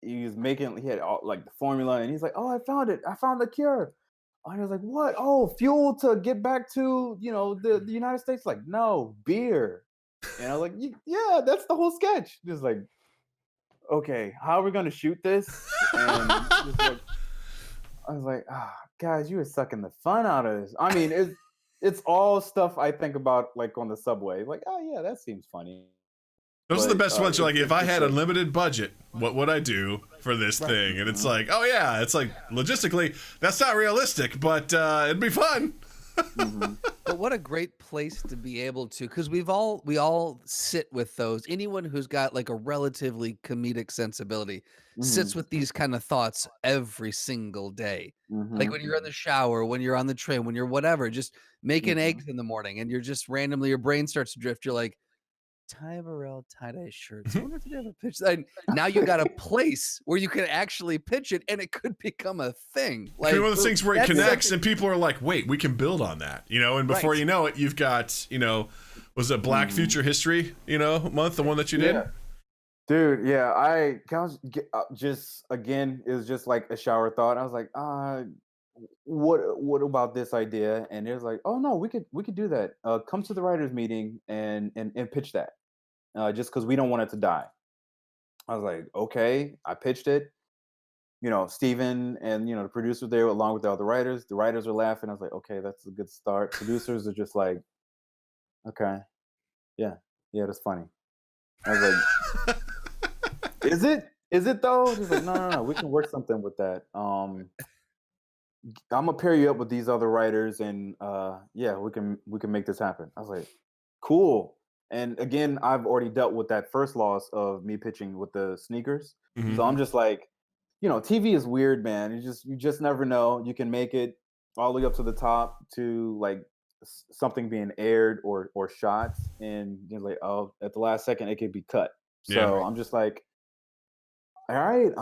had all, like the formula, and he's like, oh, I found the cure. And I was like, what? Oh, fuel to get back to the United States. Like, no, beer. And I was like, yeah, that's the whole sketch. Just like, okay, how are we gonna shoot this? And I was like, guys, you are sucking the fun out of this. I mean, it's all stuff I think about like on the subway. Like, oh yeah, that seems funny. Those are the best ones. You're like, if I had a limited budget, what would I do for this thing? And it's like, oh yeah, it's like logistically, that's not realistic, but it'd be fun. But what a great place to be able to, because we all sit with those. Anyone who's got like a relatively comedic sensibility sits with these kind of thoughts every single day. Like when you're in the shower, when you're on the train, when you're whatever, just making eggs in the morning, and you're just randomly, your brain starts to drift. You're like, Ty Burrell tie-dye shirts. I wonder if they have a pitch. And now you got a place where you can actually pitch it, and it could become a thing. Like one of those things where it connects, and people are like, "Wait, we can build on that," And before you know it, you've got, was it Black Future History, month, the one that you did? Yeah. Dude, yeah, I just again, it was just like a shower thought. I was like, what about this idea? And it was like, oh no, we could do that. Come to the writers meeting and pitch that. Just because we don't want it to die. I was like, okay. I pitched it. Stephen and the producer there along with the other writers. The writers are laughing. I was like, okay, that's a good start. Producers are just like, okay, yeah, that's funny. I was like, is it though? He's like, no, we can work something with that. I'm gonna pair you up with these other writers, and we can make this happen. I was like, cool. And again, I've already dealt with that first loss of me pitching with the sneakers, so I'm just like, TV is weird, man. You just never know. You can make it all the way up to the top to like something being aired or shot, and you're like, oh, at the last second it could be cut. So I'm just like, all right,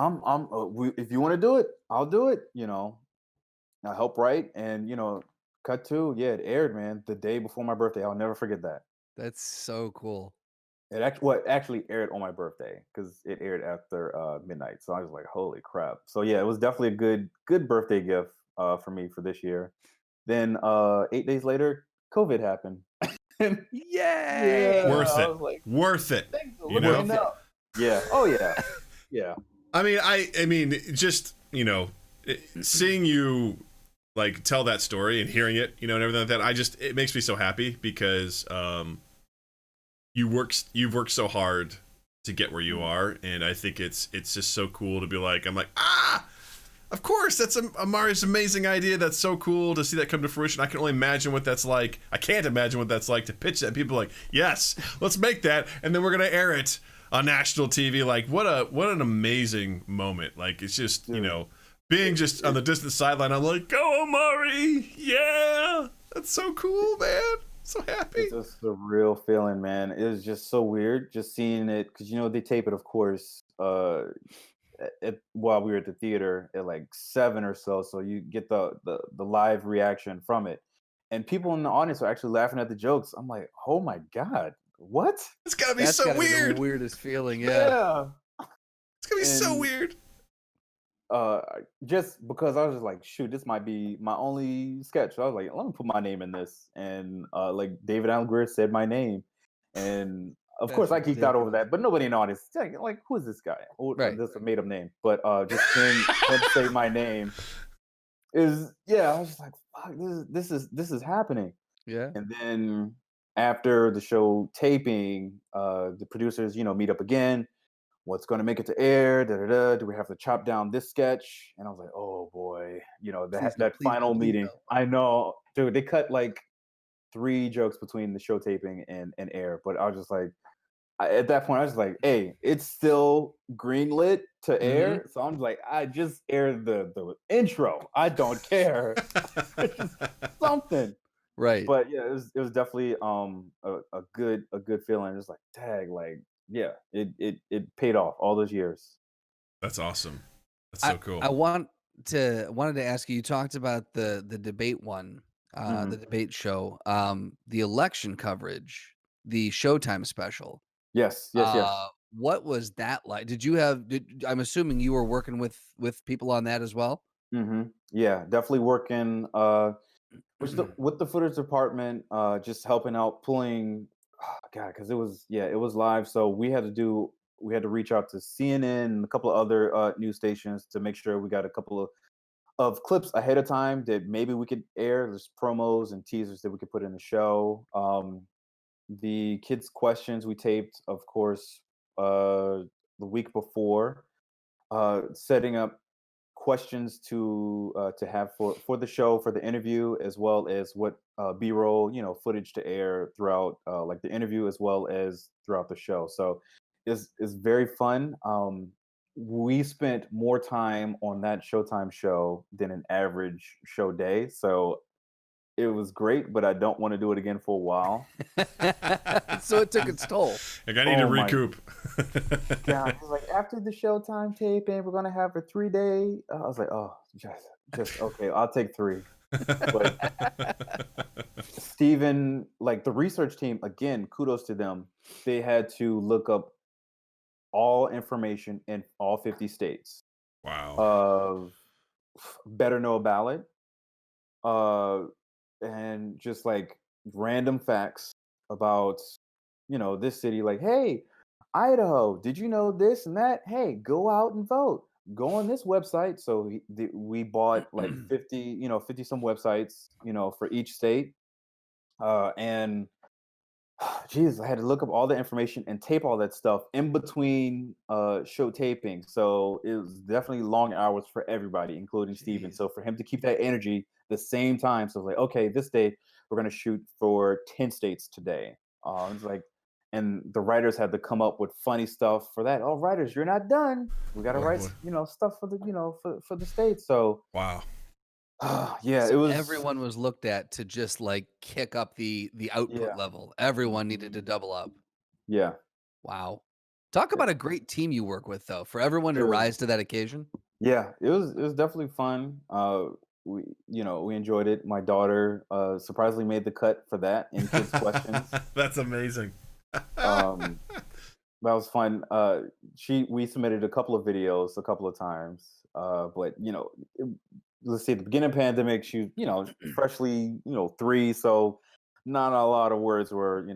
if you want to do it, I'll do it. I help write, and cut to, it aired, man, the day before my birthday. I'll never forget that. That's so cool. It actually aired on my birthday because it aired after midnight. So I was like, holy crap. So yeah, it was definitely a good birthday gift for me for this year. Then 8 days later, COVID happened. Yay! Worth it. Like, worth it. Yeah. Oh yeah. Yeah. I mean, just seeing you like tell that story and hearing it, and everything like that, it makes me so happy because you've worked so hard to get where you are, and I think it's just so cool to be like, I'm like, of course, that's Omari's amazing idea. That's so cool to see that come to fruition. I can only imagine what that's like. I can't imagine what that's like to pitch that. People are like, yes, let's make that, and then we're gonna air it on national TV. Like, what an amazing moment. Like, it's just, being just on the distant sideline, I'm like, go Omari, yeah, that's so cool, man. So happy. It's just a real feeling, man. It was just so weird just seeing it, because they tape it, of course, while we were at the theater at like 7 or so. So you get the live reaction from it, and people in the audience are actually laughing at the jokes. I'm like, oh my god, what? It's gotta be That's so gotta be weird. the weirdest feeling. Yeah. Yeah. It's gonna be so weird. Just because I was just like, shoot, this might be my only sketch. So I was like, let me put my name in this, and like David Allen Greer said my name, and of That's course I geeked out over ridiculous. that, but nobody in the audience like, who is this guy? Right. This is a made up name, but just him say my name is I was just like, fuck, this is happening. Yeah. And then after the show taping, the producers, meet up again. What's going to make it to air? Da, da, da. Do we have to chop down this sketch? And I was like, oh boy, that final meeting. No. I know, dude. They cut like 3 jokes between the show taping and air, but I was just like, at that point, I was like, hey, it's still greenlit to air, so I'm just like, I just aired the intro. I don't care. Something. Right. But yeah, it was definitely a good feeling. Just like, tag, like, yeah, it paid off all those years. That's awesome. That's so cool. I wanted to ask you. You talked about the debate one, Mhm. the debate show, the election coverage, the Showtime special. Yes. What was that like? I'm assuming you were working with people on that as well. Yeah, definitely working with the footage department, just helping out pulling. Oh, God, because it was live, so we had to reach out to CNN and a couple of other news stations to make sure we got a couple of clips ahead of time that maybe we could air. There's promos and teasers that we could put in the show. The kids' questions we taped, of course, the week before, setting up questions to have for the show, for the interview, as well as what B-roll, footage to air throughout like the interview as well as throughout the show. So it's very fun. We spent more time on that Showtime show than an average show day. So it was great, but I don't want to do it again for a while. So it took its toll. Like, I need to recoup. Yeah, it was like, after the Showtime taping, we're gonna have a 3-day. I was like, oh, just okay, I'll take 3. But Stephen, like the research team, again, kudos to them. They had to look up all information in all 50 states. Wow. Of Better Know About It. And just like random facts about this city, like, hey, Idaho, did you know this and that? Hey, go out and vote, go on this website. So we bought like 50 some websites for each state, and geez, I had to look up all the information and tape all that stuff in between show taping. So it was definitely long hours for everybody, including Steven. So for him to keep that energy the same time, so like, okay, this day we're gonna shoot for 10 states today. It's like, and the writers had to come up with funny stuff for that. Oh, writers, you're not done. We gotta write stuff for the for the states. So wow. Yeah, So it was. everyone was looked at to just like kick up the output level. Everyone needed to double up. Yeah. Wow. Talk about a great team you work with, though, for everyone to rise to that occasion. Yeah, it was definitely fun. We enjoyed it. My daughter surprisingly made the cut for that in kids questions. That's amazing. That was fun. We submitted a couple of videos a couple of times, but let's see, at the beginning of the pandemic, she freshly 3, so not a lot of words were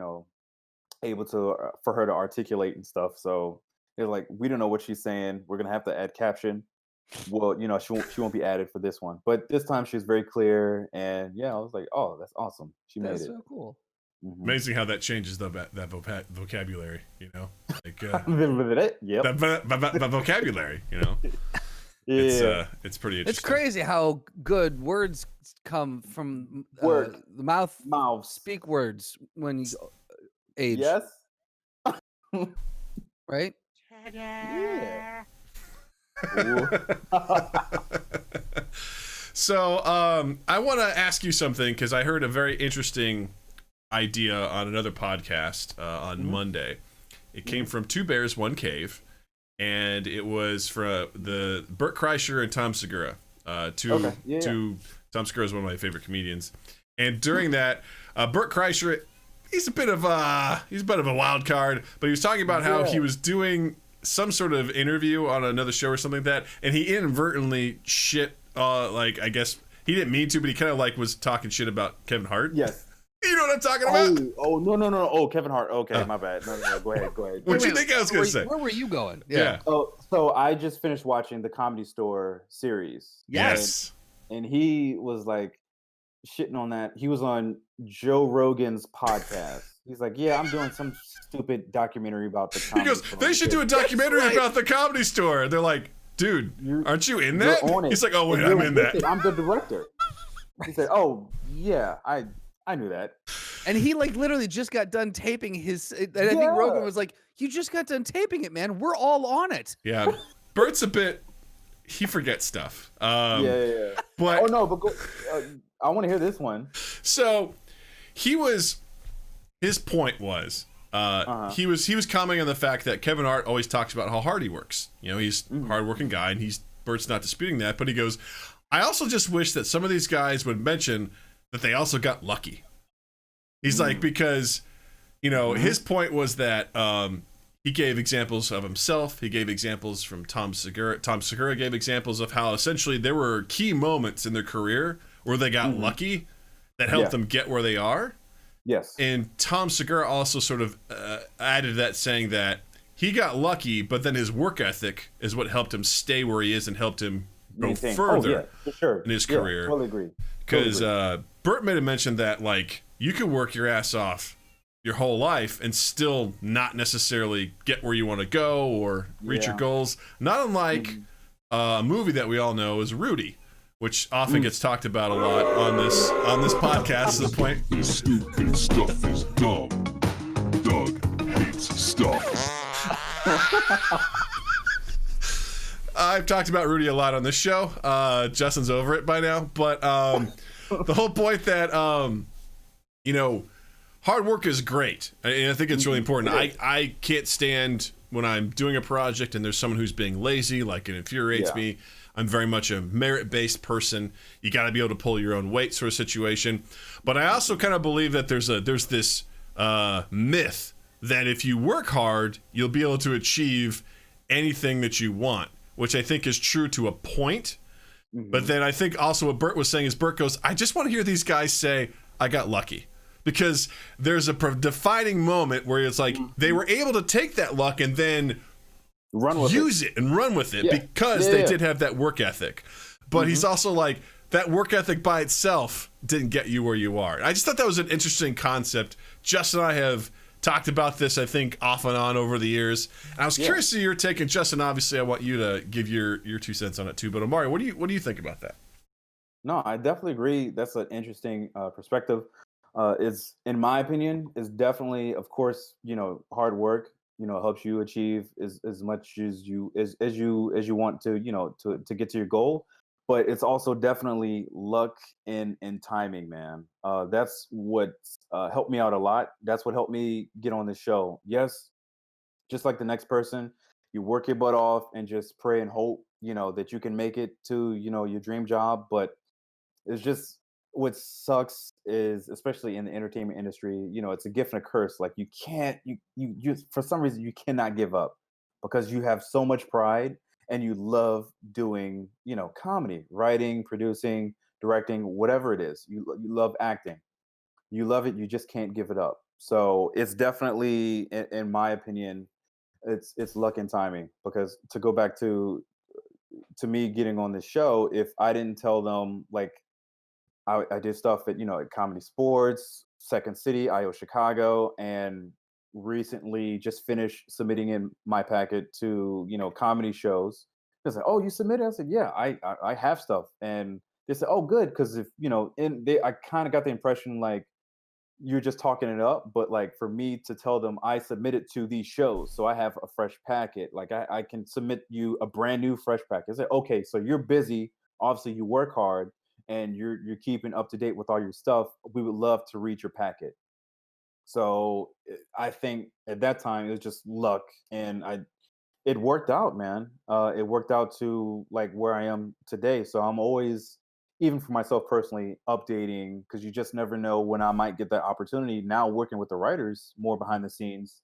able to for her to articulate and stuff. So they're like, we don't know what she's saying. We're gonna have to add caption. Well, she won't be added for this one, but this time she was very clear, and I was like, oh, that's awesome. She made it. That's so cool. Mm-hmm. Amazing how that changes that vocabulary, like yep. that vocabulary, Yeah, it's pretty interesting. It's crazy how good words come from the mouth. Speak words when you age. Yes. Right? Yeah. So I want to ask you something, because I heard a very interesting idea on another podcast on Monday. It came from Two Bears, One Cave, and it was for the Bert Kreischer and Tom Segura. Two Tom Segura is one of my favorite comedians, and during that, Bert Kreischer, he's a bit of a wild card, but he was talking about how he was doing some sort of interview on another show or something like that, and he inadvertently shit. Like, I guess he didn't mean to, but he kind of like was talking shit about Kevin Hart. Yes. You know what I'm talking about? Oh, no. Oh, Kevin Hart. Okay, my bad. No, go ahead. What you think I was going to say? Where were you going? Yeah. Oh, so I just finished watching the Comedy Store series. Yes. And he was like shitting on that. He was on Joe Rogan's podcast. He's like, yeah, I'm doing some stupid documentary about the Comedy Store. He goes, they should do a documentary about the Comedy Store. They're like, dude, aren't you in that? He's like, oh, wait, I'm in that. I'm the director. He said, oh, yeah, I knew that. And he like literally just got done taping his. And I think Rogan was like, "You just got done taping it, man. We're all on it." Yeah, Bert's a bit. He forgets stuff. Yeah. But go, I want to hear this one. So his point was he was commenting on the fact that Kevin Hart always talks about how hard he works. You know, he's a hardworking guy, and Bert's not disputing that. But he goes, I also just wish that some of these guys would mention that they also got lucky. He's like, because, you know, his point was that he gave examples of himself. He gave examples from Tom Segura. Tom Segura gave examples of how essentially there were key moments in their career where they got lucky that helped them get where they are. Yes. And Tom Segura also sort of added that, saying that he got lucky, but then his work ethic is what helped him stay where he is and helped him go further for sure. in his career. Totally agree. Because Bert made a mention that, like, you could work your ass off your whole life and still not necessarily get where you want to go or reach your goals. Not unlike a movie that we all know is Rudy, which often gets talked about a lot on this podcast. To the point, this stupid stuff is dumb. Doug hates stuff. I've talked about Rudy a lot on this show. Justin's over it by now, but the whole point that you know, hard work is great, and I think it's really important. I can't stand when I'm doing a project and there's someone who's being lazy. Like, it infuriates me. I'm very much a merit-based person. You got to be able to pull your own weight, sort of situation. But I also kind of believe that there's this myth that if you work hard, you'll be able to achieve anything that you want, which I think is true to a point. But then I think also what Bert was saying is, Bert goes, I just want to hear these guys say, I got lucky. Because there's a defining moment where it's like they were able to take that luck and then use it and run with it because they did have that work ethic. But he's also like, that work ethic by itself didn't get you where you are. I just thought that was an interesting concept. Justin and I have talked about this, I think, off and on over the years. And I was curious to your take, and Justin, obviously, I want you to give your 2 cents on it too. But Omari, what do you think about that? No, I definitely agree. That's an interesting perspective. It's, in my opinion, is definitely, of course, you know, hard work, you know, helps you achieve as much as you want to, you know, to get to your goal. But it's also definitely luck and timing, man. That's what helped me out a lot. That's what helped me get on this show. Yes, just like the next person, you work your butt off and just pray and hope, you know, that you can make it to, you know, your dream job. But it's just, what sucks is, especially in the entertainment industry, you know, it's a gift and a curse. Like, you can't, you for some reason, you cannot give up because you have so much pride and you love doing, you know, comedy, writing, producing, directing, whatever it is. You love acting. You love it. You just can't give it up. So it's definitely, in my opinion, it's luck and timing. Because to go back to me getting on this show, if I didn't tell them, like, I did stuff at, you know, at Comedy Sports, Second City, IO Chicago, and recently just finished submitting in my packet to, you know, comedy shows. They said, "Oh, you submitted?" I said, "Yeah, I have stuff." And they said, "Oh, good," because if, you know, I kind of got the impression like you're just talking it up, but like for me to tell them I submitted to these shows, so I have a fresh packet. Like I can submit you a brand new fresh packet. I said, "Okay, so you're busy. Obviously, you work hard." And you're keeping up to date with all your stuff. We would love to read your packet. So I think at that time it was just luck, and it worked out, man. It worked out to like where I am today. So I'm always, even for myself personally, updating because you just never know when I might get that opportunity. Now working with the writers more behind the scenes.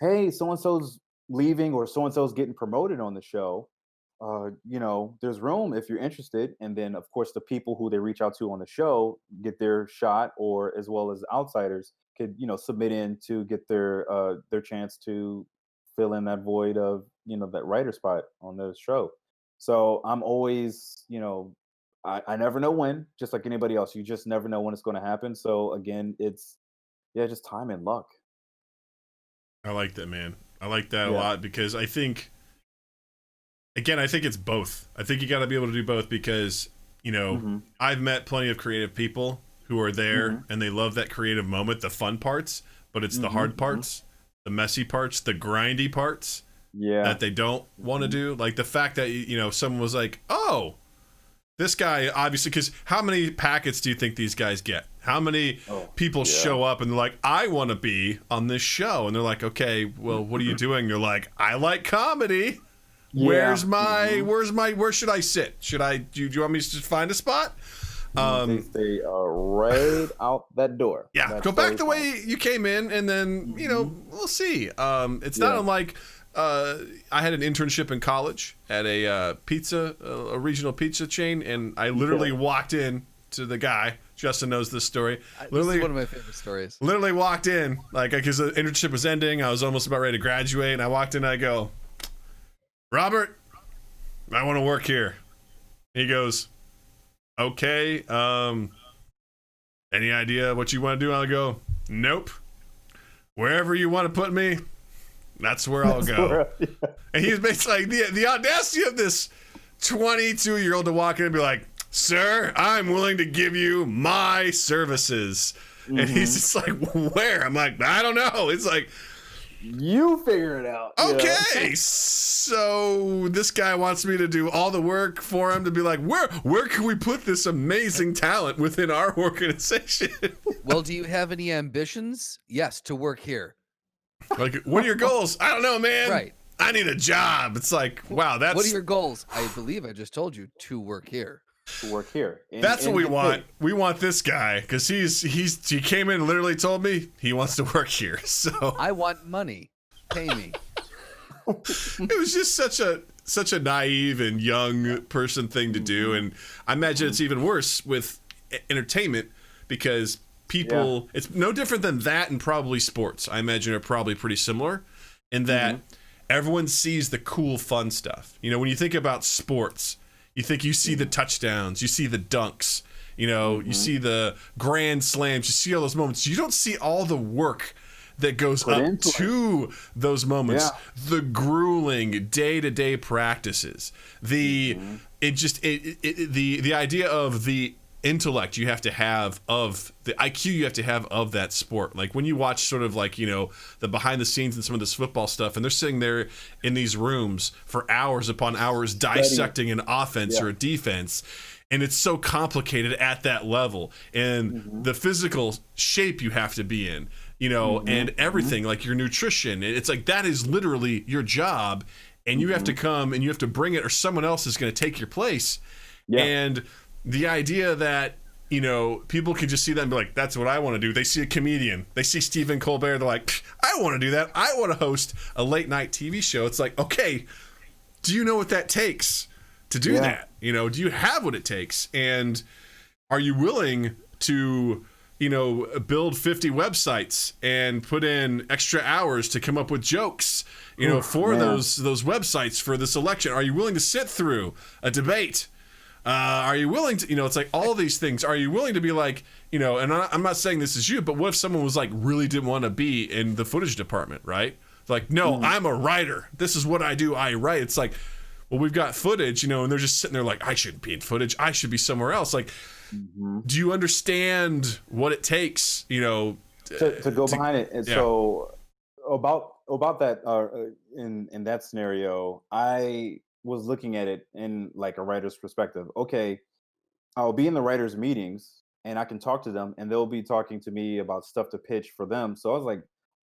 Hey, so and so's leaving or so and so's getting promoted on the show. There's room if you're interested. And then of course the people who they reach out to on the show get their shot, or as well as outsiders could, submit in to get their chance to fill in that void of, that writer spot on the show. So I'm always, I never know when, just like anybody else, you just never know when it's going to happen. So again, it's, yeah, just time and luck. I like that, man. I like that a Yeah. lot because I think, again, I think it's both. I think you got to be able to do both because, I've met plenty of creative people who are there and they love that creative moment, the fun parts, but it's the hard parts, the messy parts, the grindy parts that they don't want to do. Like the fact that, someone was like, oh, this guy, obviously, because how many packets do you think these guys get? How many people show up and they're like, I want to be on this show. And they're like, okay, well, what are you doing? You're like, I like comedy. Where should I sit? Do you want me to just find a spot? They stay right out that door. Yeah, That's go back totally the way you came in, and then we'll see. It's not unlike I had an internship in college at a regional pizza chain, and I literally walked in to the guy. Justin knows this story. This is one of my favorite stories. Literally walked in, like, because the internship was ending. I was almost about ready to graduate, and I walked in and I go, Robert, I want to work here. He goes, okay, any idea what you want to do? I'll go, nope. Wherever you want to put me, that's where I'll go. And he's basically like, the audacity of this 22-year-old to walk in and be like, sir, I'm willing to give you my services. And he's just like, where? I'm like, I don't know. It's like, you figure it out. okay, so this guy wants me to do all the work for him to be like, where can we put this amazing talent within our organization? Well, do you have any ambitions? Yes, to work here. Like, what are your goals? I don't know, man. Right. I need a job. It's like, wow, that's What are your goals? I believe I just told you to work here. To work here. That's what we want. We want this guy because he came in and literally told me he wants to work here. So I want money. Pay me. it was just such a naive and young person thing to do, and I imagine it's even worse with entertainment because people. It's no different than that, and probably sports. I imagine are probably pretty similar in that everyone sees the cool, fun stuff. When you think about sports. You think you see the touchdowns, you see the dunks, you see the grand slams, you see all those moments. You don't see all the work that goes up to those moments, the grueling day-to-day practices, the idea of the intellect you have to have, of the IQ you have to have of that sport. Like when you watch sort of like, the behind the scenes and some of this football stuff, and they're sitting there in these rooms for hours upon hours dissecting an offense or a defense. And it's so complicated at that level, and the physical shape you have to be in, and everything, like your nutrition. It's like, that is literally your job, and you have to come and you have to bring it, or someone else is going to take your place. And the idea that, people can just see that and be like, that's what I want to do. They see a comedian. They see Stephen Colbert. They're like, I want to do that. I want to host a late night TV show. It's like, okay, do you know what that takes to do that? Do you have what it takes? And are you willing to, build 50 websites and put in extra hours to come up with jokes, for those websites for this election? Are you willing to sit through a debate? Are you willing to, it's like all these things. Are you willing to be like, and I'm not saying this is you, but what if someone was like, really didn't want to be in the footage department, right? Like, no, I'm a writer. This is what I do. I write. It's like, well, we've got footage, and they're just sitting there like, I shouldn't be in footage. I should be somewhere else. Like, do you understand what it takes, to go behind it? And so about that, in that scenario, I was looking at it in like a writer's perspective. Okay, I'll be in the writers' meetings and I can talk to them, and they'll be talking to me about stuff to pitch for them. So I was like,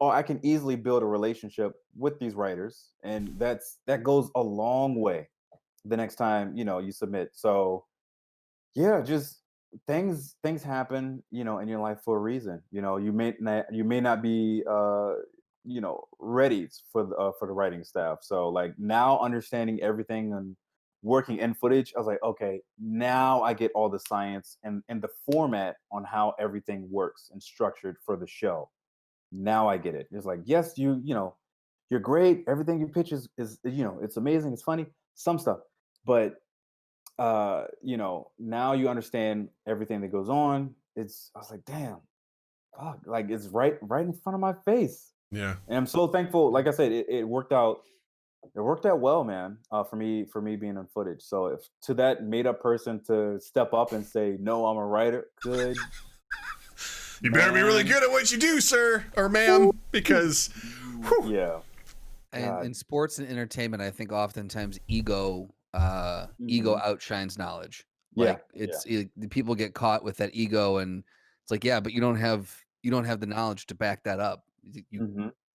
I can easily build a relationship with these writers, and that goes a long way the next time, you submit. So yeah, just things happen, in your life for a reason. You may not be ready for the writing staff. So like now understanding everything and working in footage, I was like, okay, now I get all the science and the format on how everything works and structured for the show. Now I get it. It's like, yes, you're great. Everything you pitch is it's amazing, it's funny, some stuff. But now you understand everything that goes on. I was like, damn, fuck, like it's right in front of my face. Yeah. And I'm so thankful. Like I said, it worked out. It worked out well, man. For me being on footage. So if to that made up person to step up and say, no, I'm a writer, good. You better be really good at what you do, sir or ma'am, because yeah. And in sports and entertainment, I think oftentimes ego outshines knowledge. Yeah, Like the people get caught with that ego, and it's like, yeah, but you don't have the knowledge to back that up.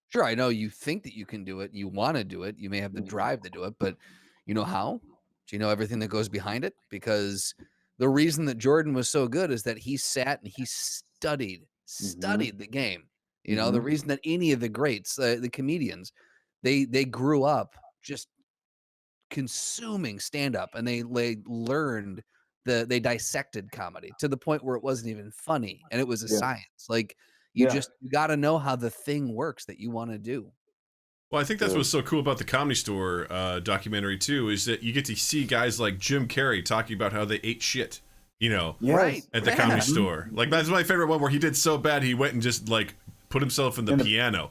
Sure, I know you think that you can do it, you want to do it, you may have the drive to do it, but you know how? Do you know everything that goes behind it? Because the reason that Jordan was so good is that he sat and he studied the game. The reason that any of the greats, the comedians, they grew up just consuming stand-up, and they learned they dissected comedy to the point where it wasn't even funny, and it was a science. Like you got to know how the thing works that you want to do. Well, I think that's what's so cool about the Comedy Store documentary too, is that you get to see guys like Jim Carrey talking about how they ate shit, Right at the Comedy Store. Like that's my favorite one, where he did so bad he went and just like put himself in the piano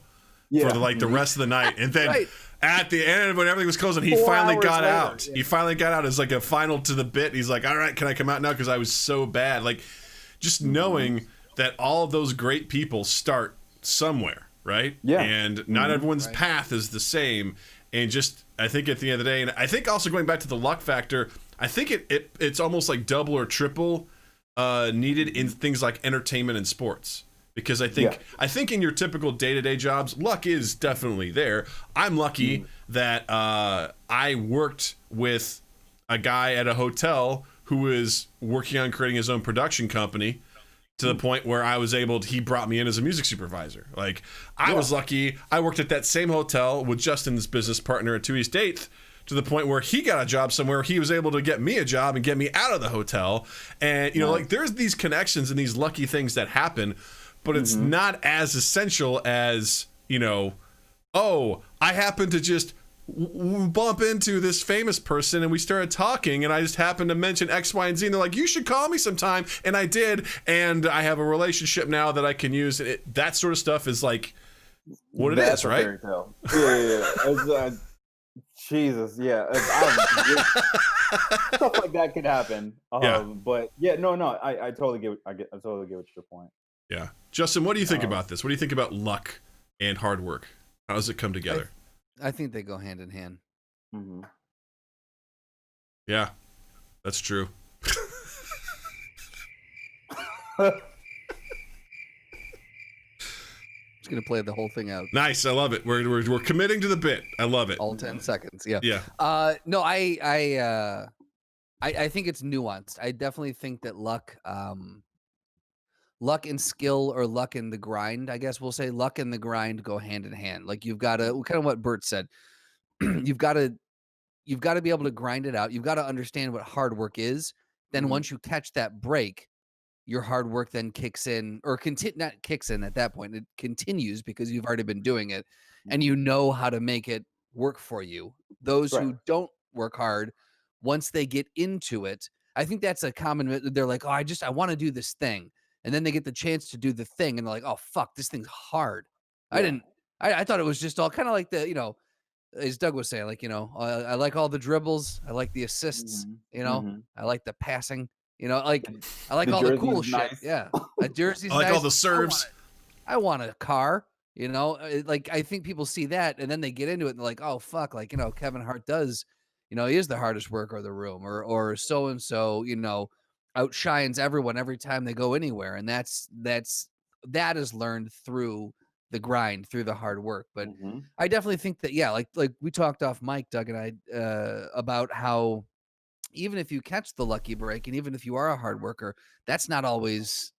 for the rest of the night, and then at the end when everything was closing, he finally got out. He finally got out as like a final to the bit. He's like, all right, can I come out now? Because I was so bad. Like just knowing that all of those great people start somewhere, right? Yeah. And not everyone's path is the same. And just, I think at the end of the day, and I think also going back to the luck factor, I think it's almost like double or triple needed in things like entertainment and sports. Because I think in your typical day-to-day jobs, luck is definitely there. I'm lucky that I worked with a guy at a hotel who was working on creating his own production company, to the point where I was he brought me in as a music supervisor. Like, I was lucky. I worked at that same hotel with Justin's business partner at 2 East 8th, to the point where he got a job somewhere. He was able to get me a job and get me out of the hotel. And, like, there's these connections and these lucky things that happen, but it's not as essential as, oh, I happen to just bump into this famous person and we started talking and I just happened to mention X, Y, and Z, and they're like, you should call me sometime, and I did, and I have a relationship now that I can use. That sort of stuff is like what it is, right? Fairy tale. Yeah. Jesus, yeah. Stuff like that could happen. But yeah, no, I totally get. I totally get what your point. Yeah, Justin, what do you think about this? What do you think about luck and hard work? How does it come together? I think they go hand in hand. Yeah, that's true. Just gonna play the whole thing out. Nice, I love it. We're committing to the bit. I love it. All 10 seconds. Yeah. Yeah. No, I think it's nuanced. I definitely think that luck and skill, or luck and the grind, I guess we'll say luck and the grind go hand in hand. Like you've got to, kind of what Bert said, you've got to be able to grind it out. You've got to understand what hard work is. Then once you catch that break, your hard work then kicks in, or not kicks in at that point. It continues because you've already been doing it and you know how to make it work for you. Those who don't work hard, once they get into it, I think that's a common, they're like, oh, I want to do this thing. And then they get the chance to do the thing and they're like, oh, fuck, this thing's hard. Yeah. I thought it was just all kind of like the, as Doug was saying, like, I like all the dribbles. I like the assists, I like the passing, like I like all the cool shit. Yeah. A jersey's I like nice. all the serves. I want a car, like I think people see that and then they get into it and they're like, oh, fuck, like, Kevin Hart does, he is the hardest worker of the room, or so-and-so, outshines everyone every time they go anywhere. And that is learned through the grind, through the hard work. But Mhm. I definitely think that, yeah, like we talked off mic, Doug and I, about how even if you catch the lucky break, and even if you are a hard worker, that's not always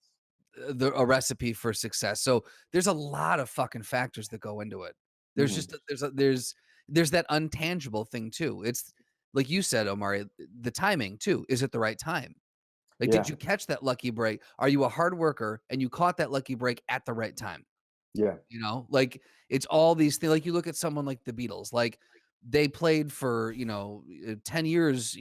a recipe for success. So there's a lot of fucking factors that go into it. There's Mhm. just there's that untangible thing too. It's like you said, Omari, the timing too. Is it the right time? Like, Yeah. did you catch that lucky break? Are you a hard worker and you caught that lucky break at the right time? Yeah. You know, like it's all these things. Like you look at someone like the Beatles, like they played for 10 years,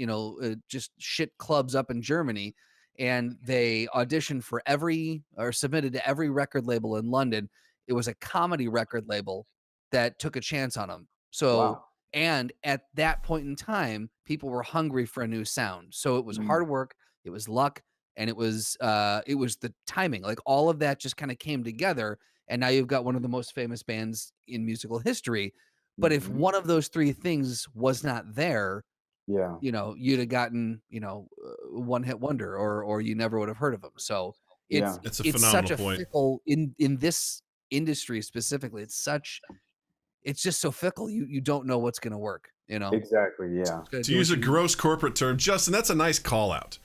just shit clubs up in Germany, and they auditioned for every or submitted to every record label in London. It was a comedy record label that took a chance on them. So, Wow. and at that point in time, people were hungry for a new sound. So it was Mm. hard work, it was luck, and it was the timing. Like all of that just kind of came together, and now you've got one of the most famous bands in musical history. But if Mhm. one of those three things was not there, Yeah. you'd have gotten, one hit wonder, or you never would have heard of them. So Yeah. It's a it's such phenomenal a point. fickle in this industry specifically. It's just so fickle. You don't know what's going to work, Exactly. Yeah. To use a gross corporate term, Justin, that's a nice call out.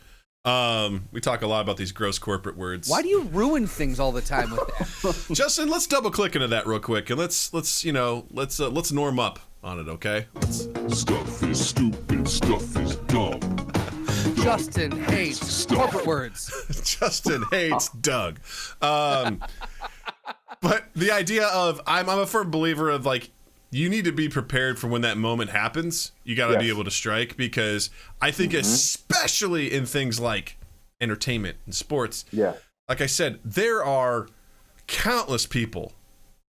We talk a lot about these gross corporate words. Why do you ruin things all the time with that? Justin, let's double click into that real quick, and let's norm up on it, okay? Stuff is stupid, stuff is dumb. Justin hates corporate words. Justin hates Doug. But the idea of I'm a firm believer of like you need to be prepared for when that moment happens. You got to be able to strike, because I think especially in things like entertainment and sports, like I said, there are countless people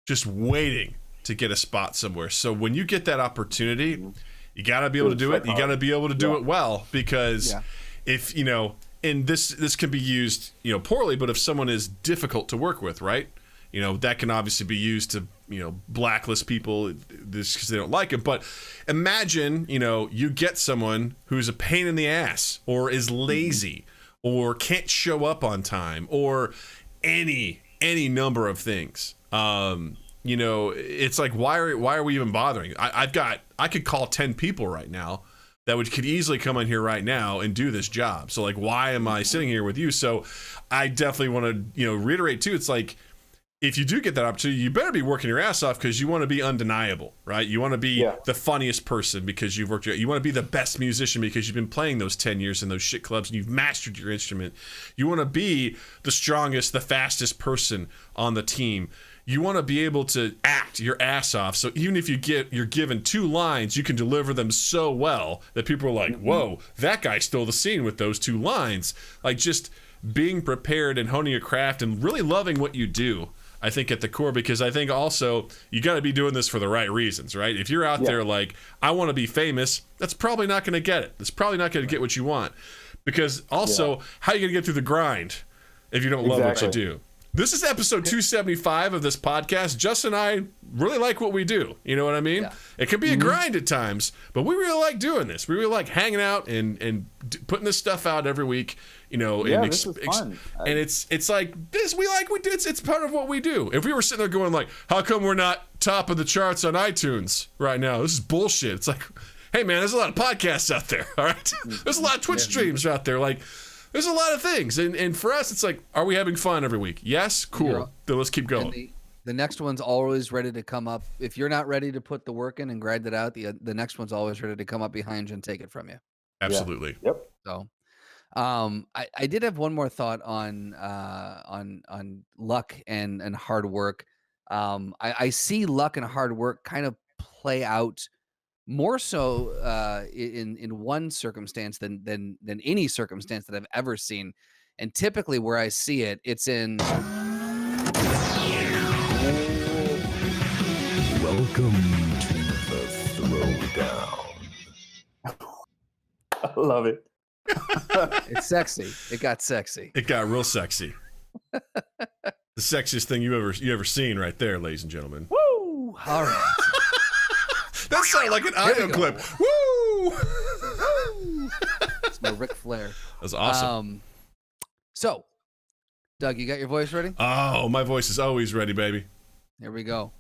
just waiting to get a spot somewhere. So when you get that opportunity, you got to be able to do it. You got to be able to do it well, because if, and this can be used, poorly, but if someone is difficult to work with, right? That can obviously be used to, blacklist people this because they don't like it. But imagine, you get someone who's a pain in the ass, or is lazy, or can't show up on time, or any number of things. It's like, why are we even bothering? I could call 10 people right now that could easily come in here right now and do this job. So like, why am I sitting here with you? So I definitely want to, reiterate too. It's like, if you do get that opportunity, you better be working your ass off, because you want to be undeniable, right? You want to be the funniest person because you've worked. You want to be the best musician because you've been playing those 10 years in those shit clubs and you've mastered your instrument. You want to be the strongest, the fastest person on the team. You want to be able to act your ass off. So even if you're given 2 lines, you can deliver them so well that people are like, whoa, that guy stole the scene with those 2 lines. Like, just being prepared and honing your craft and really loving what you do, I think, at the core, because I think also you got to be doing this for the right reasons, right? If you're out there like, I want to be famous, that's probably not going to get it. That's probably not going to get what you want, because also how are you going to get through the grind if you don't love what you do? This is episode 275 of this podcast. Justin and I really like what we do. You know what I mean? Yeah. It can be a grind at times, but we really like doing this. We really like hanging out and putting this stuff out every week. This is fun. And it's like this. We do. It's part of what we do. If we were sitting there going like, how come we're not top of the charts on iTunes right now? This is bullshit. It's like, hey man, there's a lot of podcasts out there. All right, there's a lot of Twitch streams out there. Like, there's a lot of things, and for us, it's like, are we having fun every week? Yes, cool. Then let's keep going. The next one's always ready to come up. If you're not ready to put the work in and grind it out, the next one's always ready to come up behind you and take it from you. Absolutely. Yeah. Yep. So, I did have one more thought on luck and hard work. I see luck and hard work kind of play out more so in one circumstance than any circumstance that I've ever seen. And typically where I see it, it's in Welcome to the throwdown. I love it. it's sexy. It got sexy. It got real sexy. The sexiest thing you ever seen right there, ladies and gentlemen. Woo! All right. That sounded like an audio clip. Woo! It's my Ric Flair. That's awesome. So, Doug, you got your voice ready? Oh, my voice is always ready, baby. Here we go.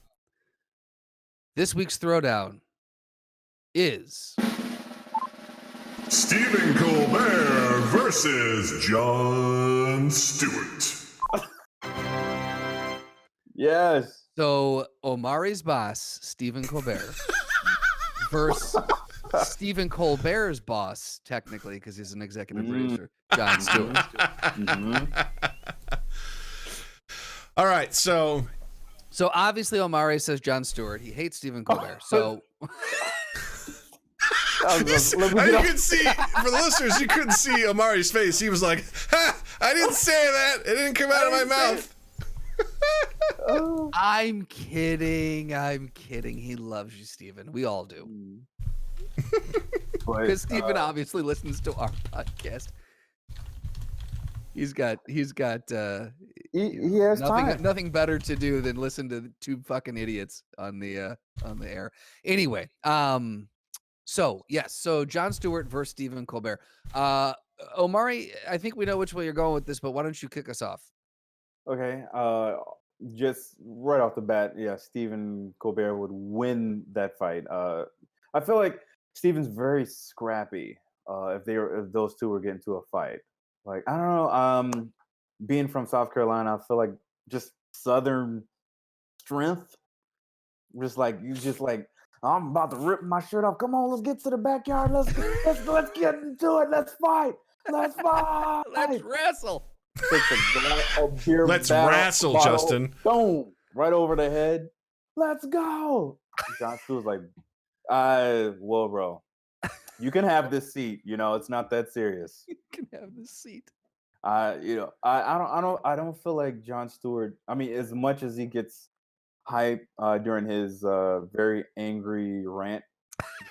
This week's throwdown is Stephen Colbert versus Jon Stewart. Yes. so Omari's boss, Stephen Colbert, versus Stephen Colbert's boss, technically, because he's an executive producer, Jon Stewart. All right, so So obviously Omari says Jon Stewart. He hates Stephen Colbert. So you could see, for the listeners, you couldn't see Omari's face. He was like, ha, I didn't say that. It didn't come out of my mouth. I'm kidding. I'm kidding. He loves you, Stephen. We all do. Because Stephen obviously listens to our podcast. He's got he has time. nothing better to do than listen to two fucking idiots on the air. Anyway, so Jon Stewart versus Stephen Colbert. Omari, I think we know which way you're going with this, but why don't you kick us off? Okay. Just right off the bat, yeah, Stephen Colbert would win that fight. I feel like Stephen's very scrappy. If those two were getting to a fight, like I don't know. Being from South Carolina, I feel like just Southern strength. Just like I'm about to rip my shirt off. Come on, let's get to the backyard. Let's get into it. Let's fight. Let's fight. Let's wrestle. Let's wrestle, bottle, Justin. Boom, right over the head. Let's go. Jon Stewart's like, well, bro, you can have this seat. It's not that serious. You can have this seat. I don't feel like Jon Stewart. I mean, as much as he gets hype during his very angry rant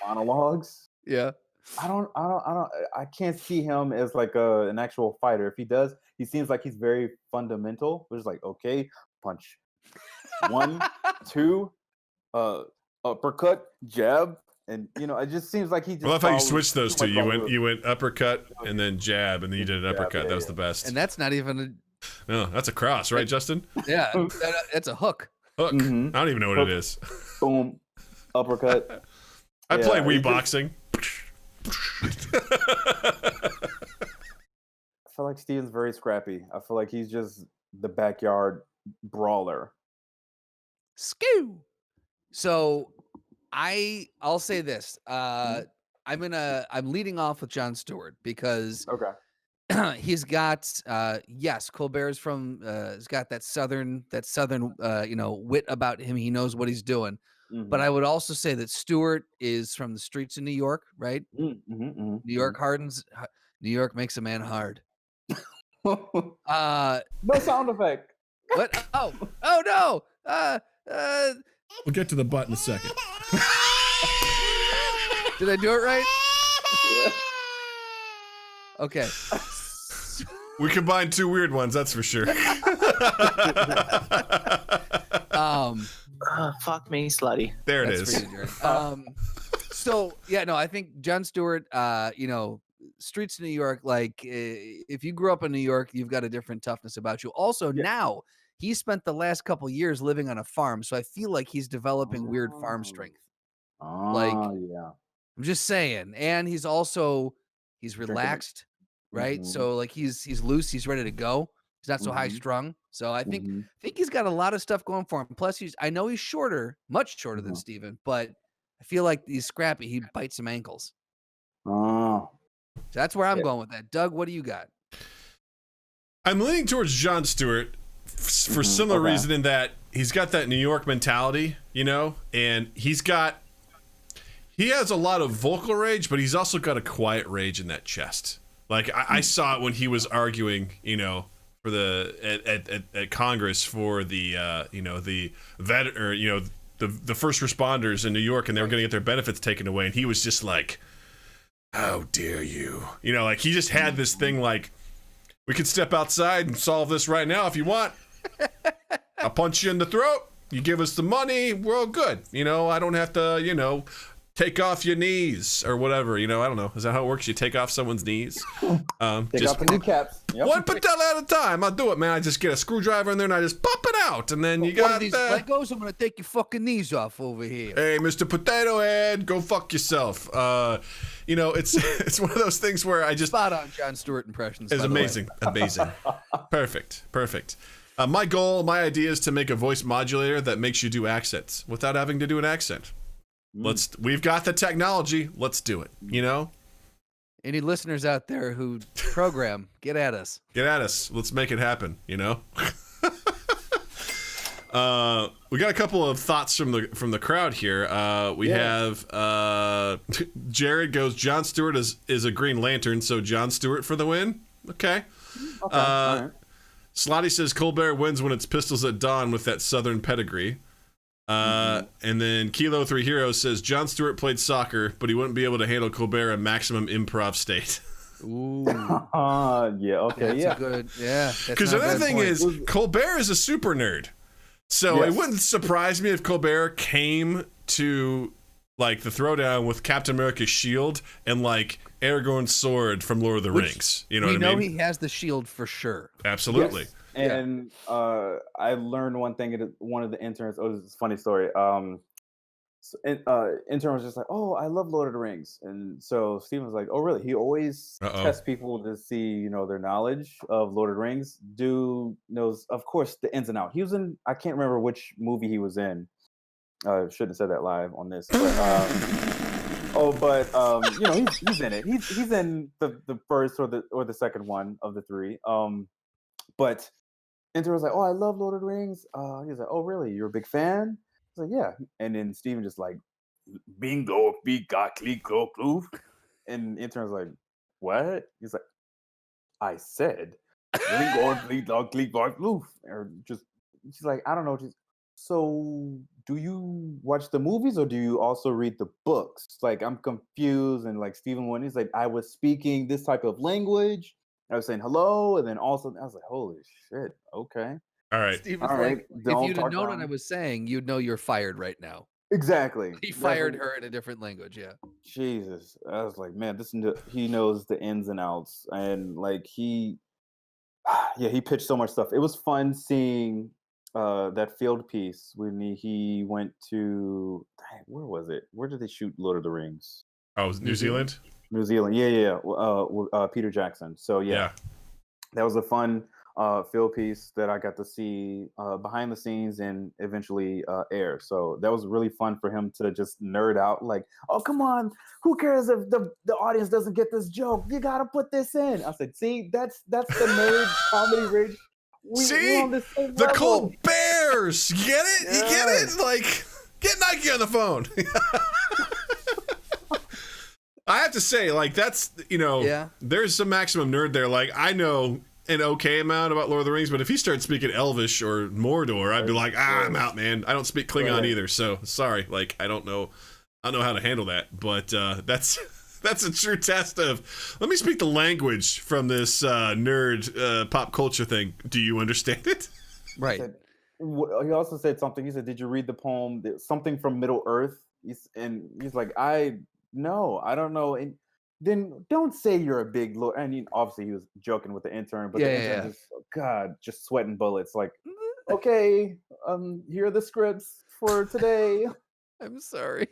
monologues. Yeah. I can't see him as like an actual fighter. If he does, he seems like he's very fundamental. Which is like, okay, punch, 1, 2, uppercut, jab, and it just seems like he just. I love how you switched those two. You went uppercut and then jab, and then you did an uppercut. Yeah, that was the best. And that's not even No, that's a cross, right, Justin? Yeah, that's a hook. Hook. Mhm. I don't even know what it is. Boom, uppercut. I play Wii he just- boxing. I feel like Steven's very scrappy. I feel like he's just the backyard brawler. Skoo. So I'll say this. I'm leading off with Jon Stewart because Okay. he's got Colbert's from he's got that southern wit about him. He knows what he's doing. But I would also say that Stewart is from the streets of New York, right? New York hardens. New York makes a man hard. No sound effect. What? Oh no. We'll get to the butt in a second. Did I do it right? Yeah. Okay. We combined two weird ones, that's for sure. Fuck me, slutty. There it That's is. for you, Jared. I think Jon Stewart, streets of New York, like if you grew up in New York, you've got a different toughness about you. Also, now he spent the last couple years living on a farm, so I feel like he's developing weird farm strength. Yeah. I'm just saying, and he's relaxed, right? So like he's loose, he's ready to go. He's not so high strung. So I think he's got a lot of stuff going for him. Plus, I know he's shorter, much shorter than Steven, but I feel like he's scrappy. He bites some ankles. Oh. So that's where I'm going with that. Doug, what do you got? I'm leaning towards Jon Stewart for similar reason in that he's got that New York mentality, and he has a lot of vocal rage, but he's also got a quiet rage in that chest. Like I saw it when he was arguing, for at Congress for the the vet or the first responders in New York, and they were going to get their benefits taken away, and he was just like, how dare you? Like he just had this thing like, we could step outside and solve this right now if you want. I'll punch you in the throat. You give us the money, we're all good. I don't have to, take off your knees or whatever. I don't know. Is that how it works? You take off someone's knees. Take off the kneecaps. Yep. One patella at a time. I'll do it, man. I just get a screwdriver in there and I just pop it out, and then you got one of these Legos. I'm gonna take your fucking knees off over here. Hey, Mr. Potato Head, go fuck yourself. It's one of those things where I just spot on Jon Stewart impressions. It's amazing. Perfect. My goal, my idea is to make a voice modulator that makes you do accents without having to do an accent. We've got the technology. Let's do it. Any listeners out there who program, get at us. Let's make it happen. We got a couple of thoughts from the crowd here. We have Jared goes, Jon Stewart is a Green Lantern, so Jon Stewart for the win. Okay. All right. Slotty says Colbert wins when it's pistols at dawn with that Southern pedigree. And then Kilo 3 Heroes says Jon Stewart played soccer, but he wouldn't be able to handle Colbert in maximum improv state. Ooh. Yeah. Okay. That's a good. Yeah. Because another thing is Colbert is a super nerd, so it wouldn't surprise me if Colbert came to like the throwdown with Captain America's shield and like Aragorn's sword from Lord of the Rings. You know what I mean? We know he has the shield for sure. Absolutely. Yes. And I learned one thing at one of the interns. Oh, this is a funny story. Intern was just like, "Oh, I love Lord of the Rings," and so Stephen was like, "Oh, really?" He always tests people to see, their knowledge of Lord of the Rings. Dude knows, of course, the ins and outs. He was in, I can't remember which movie he was in. Shouldn't have said that live on this. But, he's in it. He's in the first or the second one of the three. But Enter was like, "Oh, I love Lord of the Rings." He's like, "Oh, really? You're a big fan?" I was like, "Yeah." And then Steven just like, "Bingo, big click, gloof." And Enter was like, "What?" He's like, "I said, bingo, click, gloof." Or just, she's like, "I don't know." So, do you watch the movies or do you also read the books? Like, I'm confused. And like Stephen went, he's like, "I was speaking this type of language. I was saying hello," and then also I was like, "Holy shit, okay." All right. Steven's like, if you'd have known what I was saying, you'd know you're fired right now. Exactly. He fired her in a different language, yeah. Jesus. I was like, man, he knows the ins and outs. And like he pitched so much stuff. It was fun seeing that field piece when he went to, where was it? Where did they shoot Lord of the Rings? Oh, it was New Zealand? New Zealand, yeah. Peter Jackson. So yeah, that was a fun field piece that I got to see behind the scenes and eventually air. So that was really fun for him to just nerd out. Like, "Oh, come on, who cares if the audience doesn't get this joke? You gotta put this in." I said, "See, that's the nerd comedy rage." See, on the same the level. Colberts, you get it? You get it? Like, get Nike on the phone. I have to say, like, that's, there's some maximum nerd there. Like, I know an okay amount about Lord of the Rings, but if he starts speaking Elvish or Mordor, I'd be like, I'm out, man. I don't speak Klingon either, so sorry. Like, I don't know how to handle that. But that's a true test of, let me speak the language from this nerd pop culture thing. Do you understand it? Right. He also said something. He said, "Did you read the poem, something from Middle Earth?" He's like, "No, I don't know." And then don't say you're a big Lord. I mean, obviously he was joking with the intern, but the intern just sweating bullets. Like, "Okay, here are the scripts for today." I'm sorry.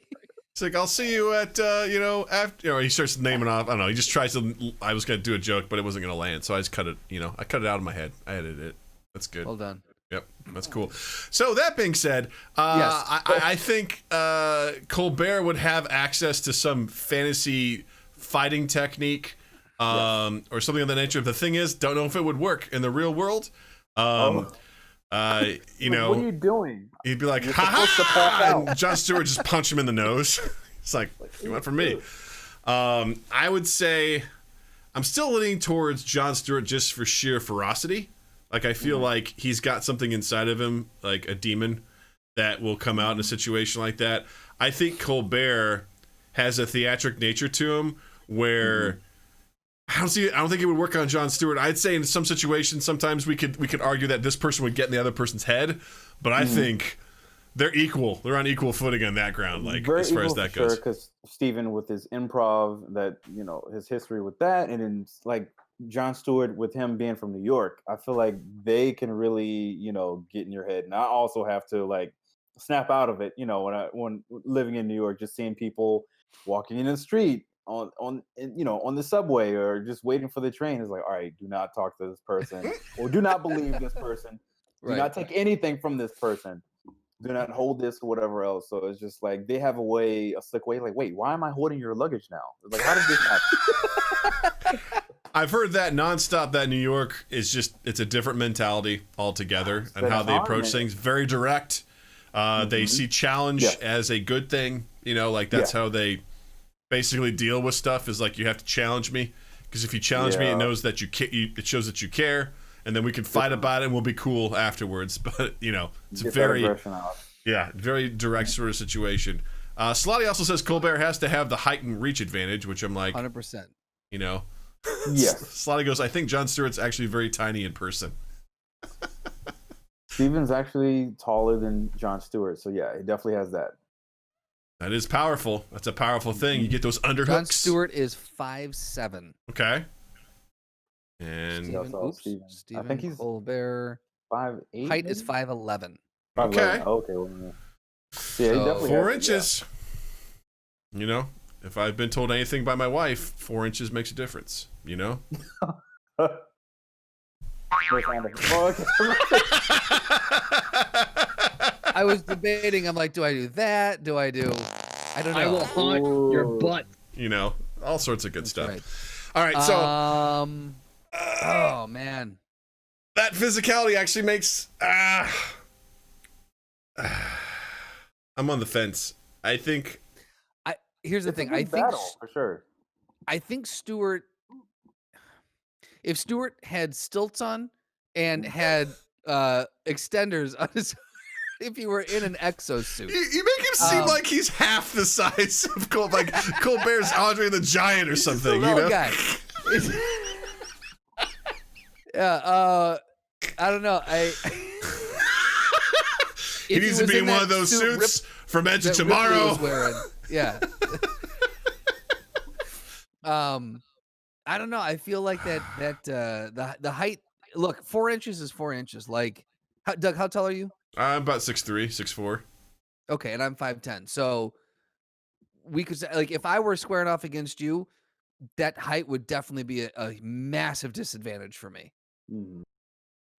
It's like, "I'll see you at, after," he starts naming off. I don't know. He just tries to, I was going to do a joke, but it wasn't going to land. So I just cut it, I cut it out of my head. I edited it. That's good. Well done. Yep, that's cool. So that being said, yes. I think Colbert would have access to some fantasy fighting technique or something of that nature. The thing is, don't know if it would work in the real world. What are you doing? He'd be like, "Ha!" And Jon Stewart just punch him in the nose. It's like, "You went for me." I would say I'm still leaning towards Jon Stewart just for sheer ferocity. Like, I feel like he's got something inside of him, like a demon, that will come out in a situation like that. I think Colbert has a theatric nature to him where I don't think it would work on Jon Stewart. I'd say in some situations, sometimes we could argue that this person would get in the other person's head, but I think they're equal. They're on equal footing on that ground, like Very as far as equal that for goes. sure, because Stephen with his improv, that his history with that, and then like Jon Stewart with him being from New York, I feel like they can really get in your head, and I also have to like snap out of it. When living in New York, just seeing people walking in the street on the subway or just waiting for the train is like, all right, do not talk to this person or do not believe this person. Do not take anything from this person. Do not hold this or whatever else. So it's just like they have a slick way. Like, wait, why am I holding your luggage now? It's like, how did this happen? I've heard that nonstop. That New York it's a different mentality altogether, and how they approach things. Very direct. They see challenge as a good thing. Like that's how they basically deal with stuff. Is like, you have to challenge me, because if you challenge me, it knows that it shows that you care. And then we can fight about it and we'll be cool afterwards. But, it's a very direct sort of situation. Slotty also says Colbert has to have the height and reach advantage, which I'm like, 100%. Yes. Slotty goes, I think Jon Stewart's actually very tiny in person. Steven's actually taller than Jon Stewart. So, yeah, he definitely has that. That is powerful. That's a powerful thing. You get those underhooks. Jon Stewart is 5'7". Okay. And Stephen I think he's Colbert 5'8". Height is 5'11". Okay. Okay. Well, yeah, he definitely 4 inches. If I've been told anything by my wife, 4 inches makes a difference. I was debating. I'm like, do I do that? Do I do? I don't know. I will haunt your butt. All sorts of good stuff. Right. All right, so oh man, that physicality actually makes I'm on the fence. I think here's the thing. I think battle, for sure. I think Stewart, if Stewart had stilts on and had extenders on his, if he were in an exosuit, you make him seem like he's half the size of Colbert's Andre the Giant or something. Guy. Yeah, I don't know. He needs to be in one of those suits from Edge of Tomorrow. Yeah. I don't know. I feel like the height. Look, 4 inches is 4 inches. Like, Doug, how tall are you? I'm about 6'3", 6'4". Okay, and I'm 5'10". So we could say, like, if I were squaring off against you, that height would definitely be a massive disadvantage for me. Mm-hmm.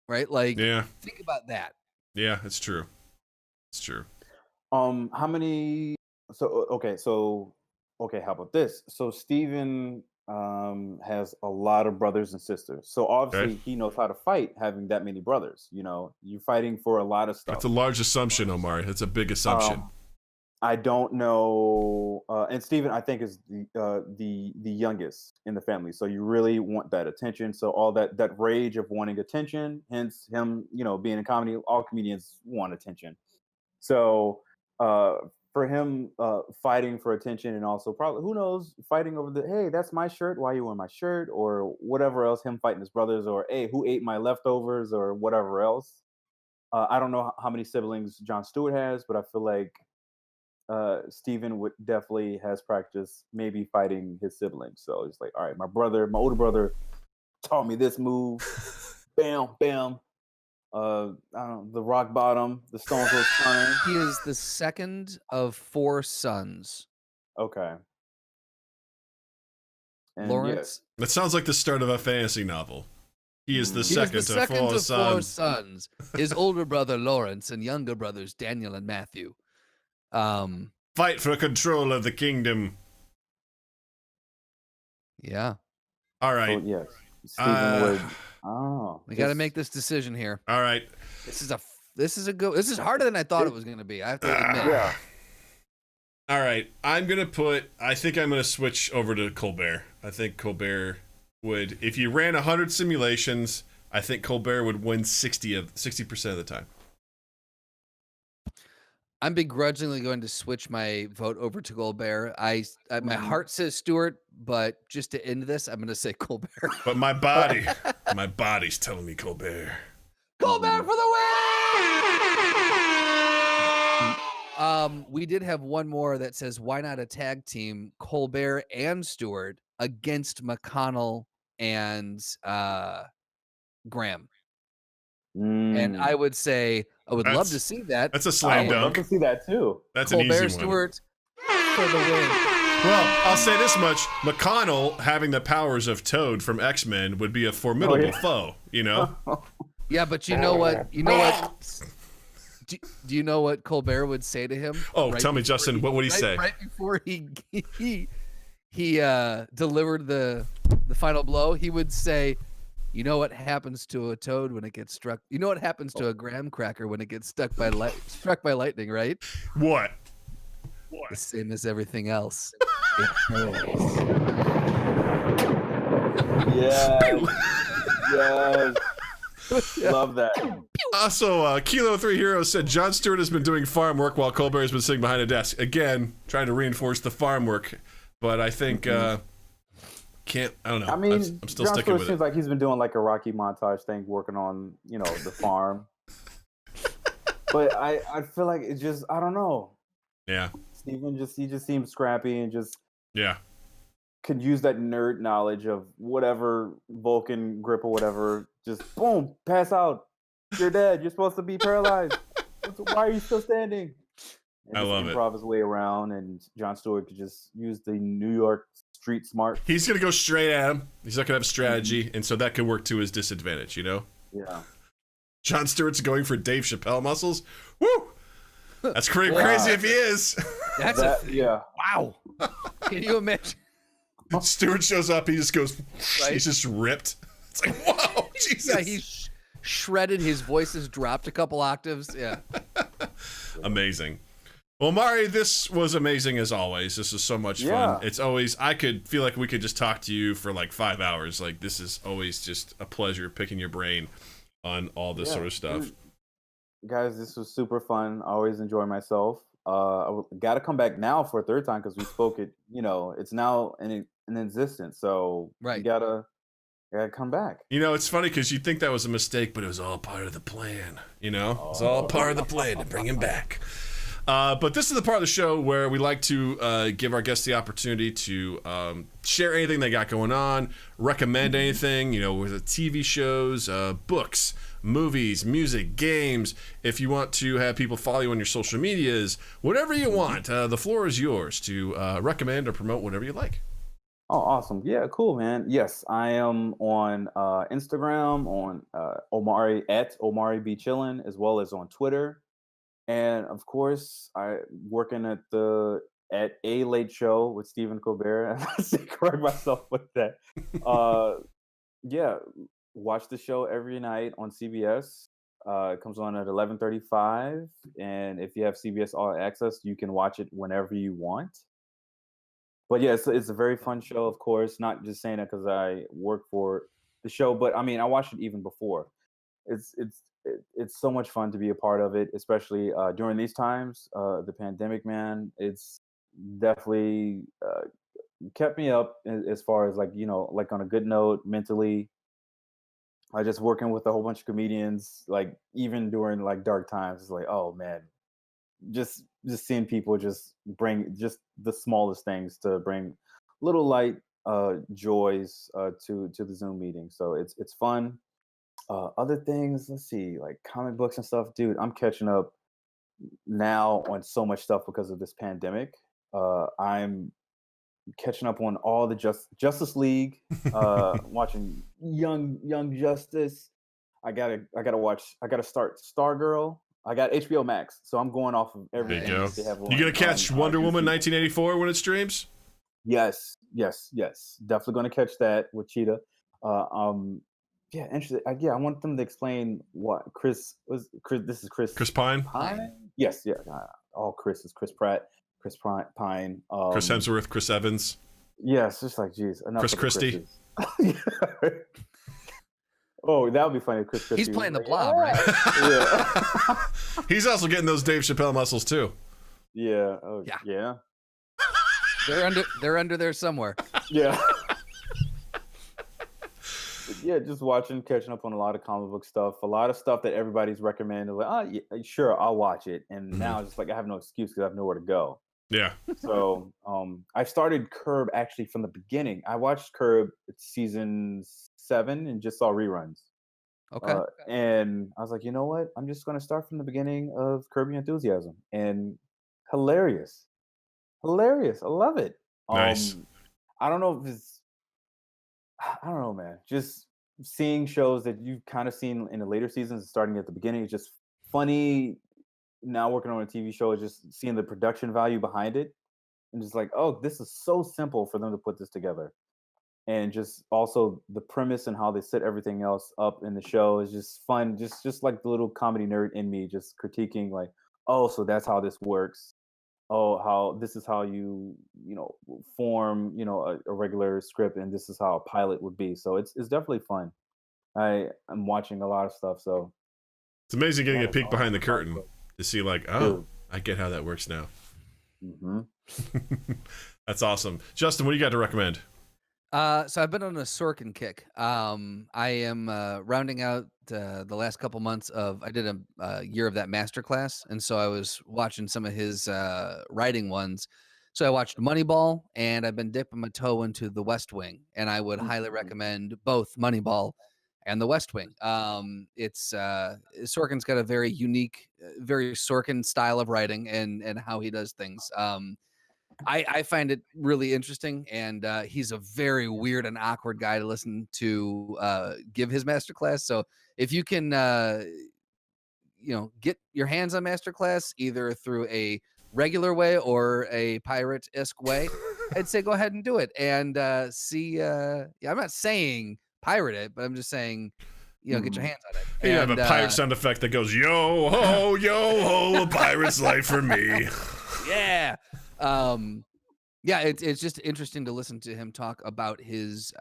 Right? Like, yeah. Think about that. Yeah, it's true. It's true. How many? So how about this? So Stephen has a lot of brothers and sisters. So obviously he knows how to fight, having that many brothers. You're fighting for a lot of stuff. That's a large assumption, Omari. That's a big assumption. I don't know. And Stephen, I think, is the youngest in the family. So you really want that attention. So all that rage of wanting attention, hence him, being in comedy, all comedians want attention. So for him fighting for attention, and also probably, who knows, fighting over hey, that's my shirt, why are you wearing my shirt, or whatever else, him fighting his brothers, or hey, who ate my leftovers, or whatever else. I don't know how many siblings Jon Stewart has, but I feel like Stephen definitely has practiced maybe fighting his siblings. So it's like, all right, my older brother taught me this move. Bam, bam. I don't know, the rock bottom, the Stone Cold Stunner. He is the second of 4 sons. Okay. And Lawrence. Yeah. That sounds like the start of a fantasy novel. He is the second of 4 sons. His older brother Lawrence and younger brothers Daniel and Matthew. Fight for control of the kingdom. Yeah. All right. Oh, yes. Stephen would. We got to make this decision here. All right. This is harder than I thought it was going to be. I have to admit. Yeah. All right. I think I'm going to switch over to Colbert. I think Colbert would, if you ran 100 simulations, I think Colbert would win 60% of the time. I'm begrudgingly going to switch my vote over to Colbert. My heart says Stewart, but just to end this, I'm going to say Colbert. But my body's telling me Colbert. Colbert for the win! We did have one more that says, why not a tag team, Colbert and Stewart against McConnell and Graham? And I would say I would love to see that. That's a I slam would love to dunk. see that too. That's an Colbert easy one. Stewart for the win. Well, I'll say this much: McConnell having the powers of Toad from X-Men would be a formidable foe. You know. Yeah, but you know what? You know what? Do you know what Colbert would say to him? Oh, tell me, Justin. What would he say? Right before he delivered the final blow, he would say, "You know what happens to a toad when it gets struck? You know what happens to a graham cracker when it gets struck by lightning, right? What? The same as everything else. It hurts." Yes. Love that. Also, Kilo 3 Hero said Jon Stewart has been doing farm work while Colbert has been sitting behind a desk. Again, trying to reinforce the farm work, but I think I don't know. I mean, I'm still Jon sticking Stewart with seems it. like he's been doing like a Rocky montage thing, working on the farm. But I feel like it just I don't know. Yeah. Stephen he just seems scrappy and just Yeah. could use that nerd knowledge of whatever Vulcan grip or whatever. Just boom, pass out. You're dead. You're supposed to be paralyzed. Why are you still standing? And I just love it. improv his way around, and Jon Stewart could just use the New York street smart. He's gonna go straight at him. He's not gonna have strategy, and so that could work to his disadvantage. Yeah. Jon Stewart's going for Dave Chappelle muscles. Woo! That's crazy if he is. That's yeah. wow. Can you imagine? Stewart shows up. He just goes. Right? He's just ripped. It's like, whoa, Jesus. Yeah, he's shredded. His voice has dropped a couple octaves. Yeah. Amazing. Well, Mari, this was amazing as always. This is so much fun. It's always, I could feel like we could just talk to you for like 5 hours. Like, this is always just a pleasure picking your brain on all this sort of stuff. Dude. Guys, this was super fun. I always enjoy myself. I got to come back now for a third time because we spoke it. It's now in existence. So right. You gotta come back. It's funny because you think that was a mistake, but it was all part of the plan. It's all part of the plan to bring him back. But this is the part of the show where we like to give our guests the opportunity to share anything they got going on, recommend anything, with the TV shows, books, movies, music, games. If you want to have people follow you on your social medias, whatever you want, the floor is yours to recommend or promote whatever you like. Oh, awesome. Yeah, cool, man. Yes, I am on Instagram, on Omari B Chillin', as well as on Twitter. And of course, I working at A Late Show with Stephen Colbert. I have to correct myself with that. Yeah, watch the show every night on CBS. It comes on at 11:35, and if you have CBS All Access, you can watch it whenever you want. But yeah, it's a very fun show, of course. Not just saying that because I work for the show, but I mean, I watched it even before. It's so much fun to be a part of it, especially during these times. The pandemic, man, it's definitely kept me up as far as like on a good note mentally. I just working with a whole bunch of comedians, like even during like dark times, it's like, oh man, just seeing people just bring just the smallest things to bring little light joys to the Zoom meeting. So it's fun. Other things, let's see, like comic books and stuff, dude. I'm catching up now on so much stuff because of this pandemic. I'm catching up on all the Justice League, watching Young Justice. I gotta start Stargirl. I got HBO Max, so I'm going off of everything. There you go. You gonna catch Wonder Woman 1984 when it streams? Yes. Definitely gonna catch that with Cheetah. Yeah, interesting. Yeah, I want them to explain what Chris. This is Chris. Chris Pine. Yes, yeah. All Chris is Chris Pratt, Chris Pine. Chris Hemsworth, Chris Evans. Yes, just like geez. Chris Christie. Oh, that would be funny. Chris Christie. He's playing the Blob, right? Yeah. He's also getting those Dave Chappelle muscles too. Yeah. Oh, yeah. They're under there somewhere. Yeah. Yeah, just catching up on a lot of comic book stuff, a lot of stuff that everybody's recommended. Like, oh, yeah, sure, I'll watch it. And now it's just like I have no excuse because I have nowhere to go. Yeah. So I started Curb actually from the beginning. I watched Curb season 7 and just saw reruns. Okay. And I was like, you know what? I'm just going to start from the beginning of Curb Your Enthusiasm. And hilarious. Hilarious. I love it. Nice. I don't know if it's, I don't know, man. Just seeing shows that you've kind of seen in the later seasons and starting at the beginning is just funny. Now working on a TV show is just seeing the production value behind it. And just like, oh, this is so simple for them to put this together. And just also the premise and how they set everything else up in the show is just fun. Just like the little comedy nerd in me, just critiquing like, oh, so that's how this works. Oh, how this is how you form a regular script, and this is how a pilot would be. So it's definitely fun. I'm watching a lot of stuff, so It's amazing getting a peek behind the lot of curtain stuff. to see like, oh, Dude. I get how that works now. Mm-hmm. That's awesome. Justin, what do you got to recommend? So I've been on a Sorkin kick. I am rounding out the last couple months of. I did a year of that masterclass, and so I was watching some of his writing ones. So I watched Moneyball, and I've been dipping my toe into The West Wing, and I would highly recommend both Moneyball and The West Wing. It's Sorkin's got a very unique, very Sorkin style of writing and how he does things. I find it really interesting, and he's a very weird and awkward guy to listen to give his masterclass. So if you can, get your hands on masterclass either through a regular way or a pirate-esque way, I'd say go ahead and do it and see. I'm not saying pirate it, but I'm just saying, get your hands on it. You have a pirate sound effect that goes, yo ho, a pirate's life for me. Yeah. It's just interesting to listen to him talk about his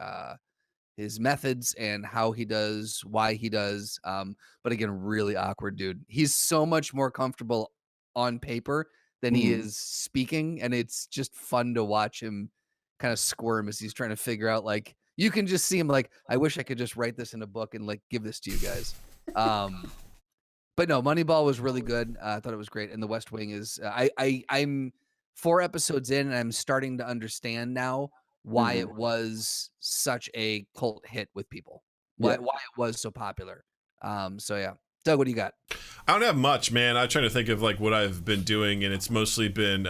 methods and how he does, why he does. But again, really awkward dude. He's so much more comfortable on paper than he is speaking, and it's just fun to watch him kind of squirm as he's trying to figure out. Like, you can just see him like, I wish I could just write this in a book and like give this to you guys. But no, Moneyball was really good. I thought it was great, and The West Wing is. I'm 4 episodes in, and I'm starting to understand now why it was such a cult hit with people. Why it was so popular. So yeah, Doug, what do you got? I don't have much, man. I'm trying to think of like what I've been doing, and it's mostly been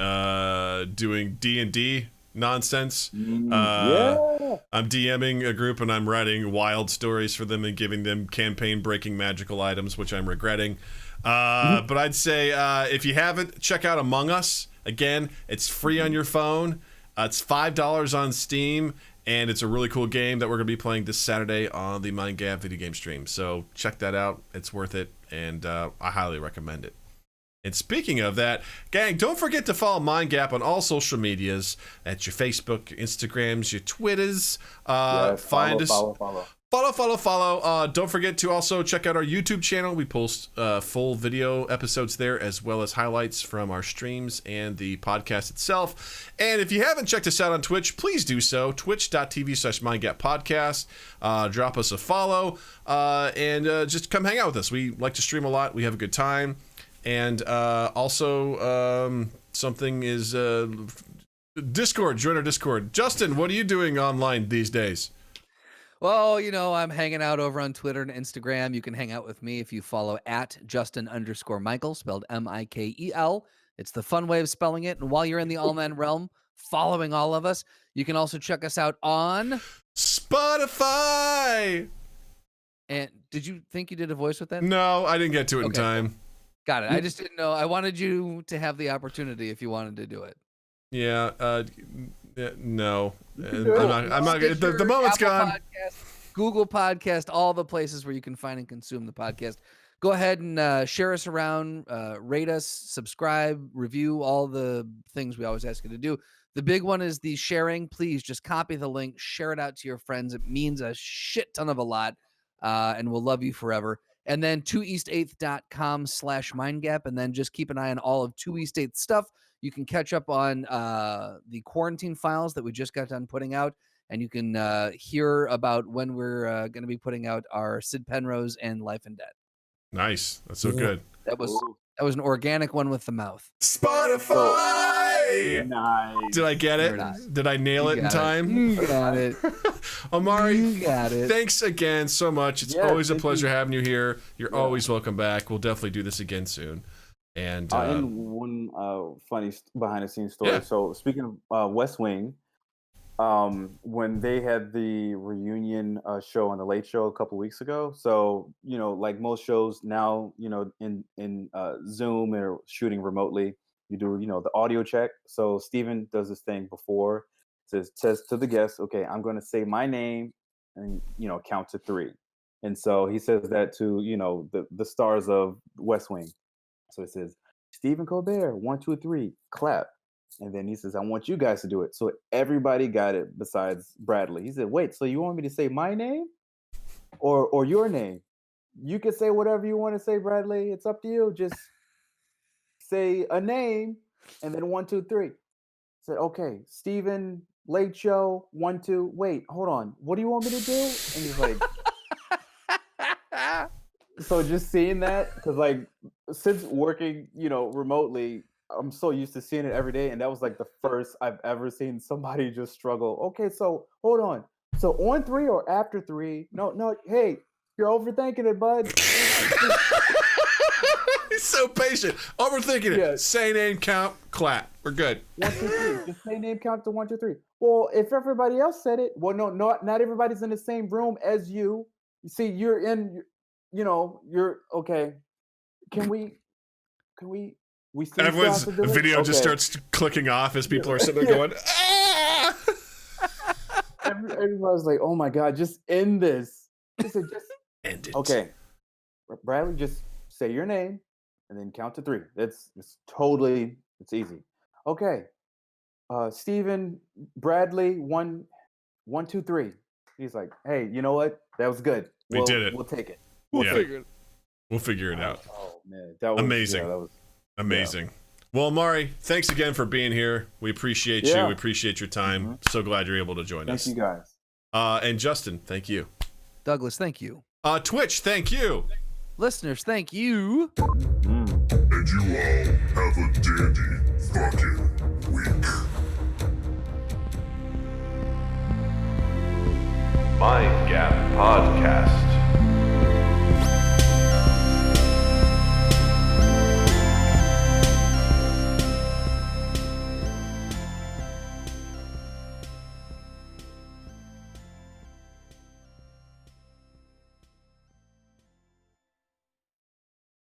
doing D&D nonsense. I'm DMing a group, and I'm writing wild stories for them and giving them campaign-breaking magical items, which I'm regretting. But I'd say if you haven't, check out Among Us. Again, it's free on your phone. It's $5 on Steam, and it's a really cool game that we're going to be playing this Saturday on the Mind Gap video game stream. So check that out. It's worth it, and I highly recommend it. And speaking of that, gang, don't forget to follow Mind Gap on all social medias. That's your Facebook, your Instagrams, your Twitters. Find us. Follow. Don't forget to also check out our YouTube channel. We post full video episodes there, as well as highlights from our streams and the podcast itself. And if you haven't checked us out on Twitch, please do so. Twitch.tv/MindGapPodcast. Drop us a follow and just come hang out with us. We like to stream a lot. We have a good time. And also something is Discord. Join our Discord. Justin, what are you doing online these days? Well, I'm hanging out over on Twitter and Instagram. You can hang out with me if you follow at Justin_Michael, spelled Mikel. It's the fun way of spelling it. And while you're in the all-man realm, following all of us, you can also check us out on Spotify. And did you think you did a voice with that? No, I didn't get to it in time. Got it. I just didn't know. I wanted you to have the opportunity if you wanted to do it. Yeah. No. I'm not. The moment's Apple gone. Podcast, Google Podcast, all the places where you can find and consume the podcast. Go ahead and share us around, rate us, subscribe, review, all the things we always ask you to do. The big one is the sharing. Please just copy the link, share it out to your friends. It means a shit ton of a lot, and we'll love you forever. And then 2east8th.com/mindgap, and then just keep an eye on all of 2 East 8th stuff. You can catch up on the quarantine files that we just got done putting out, and you can hear about when we're going to be putting out our Sid Penrose and Life and Death. Nice. That's so good. That was an organic one with the mouth. Spotify. Nice. Did I get it? Did I nail it in time? You got it. Omari, You got it. thanks again so much. It's Yeah, always a thank pleasure you. having you here. You're always welcome back. We'll definitely do this again soon. And And one funny behind the scenes story. Yeah. So speaking of West Wing, when they had the reunion show on the Late Show a couple weeks ago, so like most shows now, in Zoom or shooting remotely, you do the audio check. So Stephen does this thing before, says to the guest, okay, I'm going to say my name and count to 3, and so he says that to the stars of West Wing. So it says, Stephen Colbert, 1, 2, 3, clap. And then he says, I want you guys to do it. So everybody got it besides Bradley. He said, wait, so you want me to say my name or your name? You can say whatever you want to say, Bradley. It's up to you. Just say a name and then 1, 2, 3. I said, okay, Stephen, Late Show, 1, 2. Wait, hold on. What do you want me to do? And he's like, so just seeing that, because like since working, remotely, I'm so used to seeing it every day, and that was like the first I've ever seen somebody just struggle. Okay, so hold on. So on 3 or after 3? No. Hey, you're overthinking it, bud. he's so patient. Overthinking it. Yeah. Say name, count, clap. We're good. 1, 2, 3. Just say name, count to 1, 2, 3. Well, if everybody else said it, well, no, not everybody's in the same room as you. You see, you're in. You're okay. Can we? We still Everyone's have to do it? video just Okay. starts clicking off as people are sitting there going, ah! Everybody's like, "Oh my god, just end this." He said, "Just End it. okay." Bradley, just say your name and then count to 3. It's easy. Okay. Stephen, Bradley, 1, 2, 3. He's like, "Hey, you know what? That was good. We did it. We'll take it." Yeah. We'll figure it out. Oh man, that was Amazing. Yeah, that was Amazing. Well, Omari, thanks again for being here. We appreciate you. Yeah. We appreciate your time. So glad you're able to join Thank us. you guys. And Justin, thank you. Douglas, thank you. Twitch, thank you. Listeners, thank you. And you all have a dandy fucking week. Mind Gap Podcast.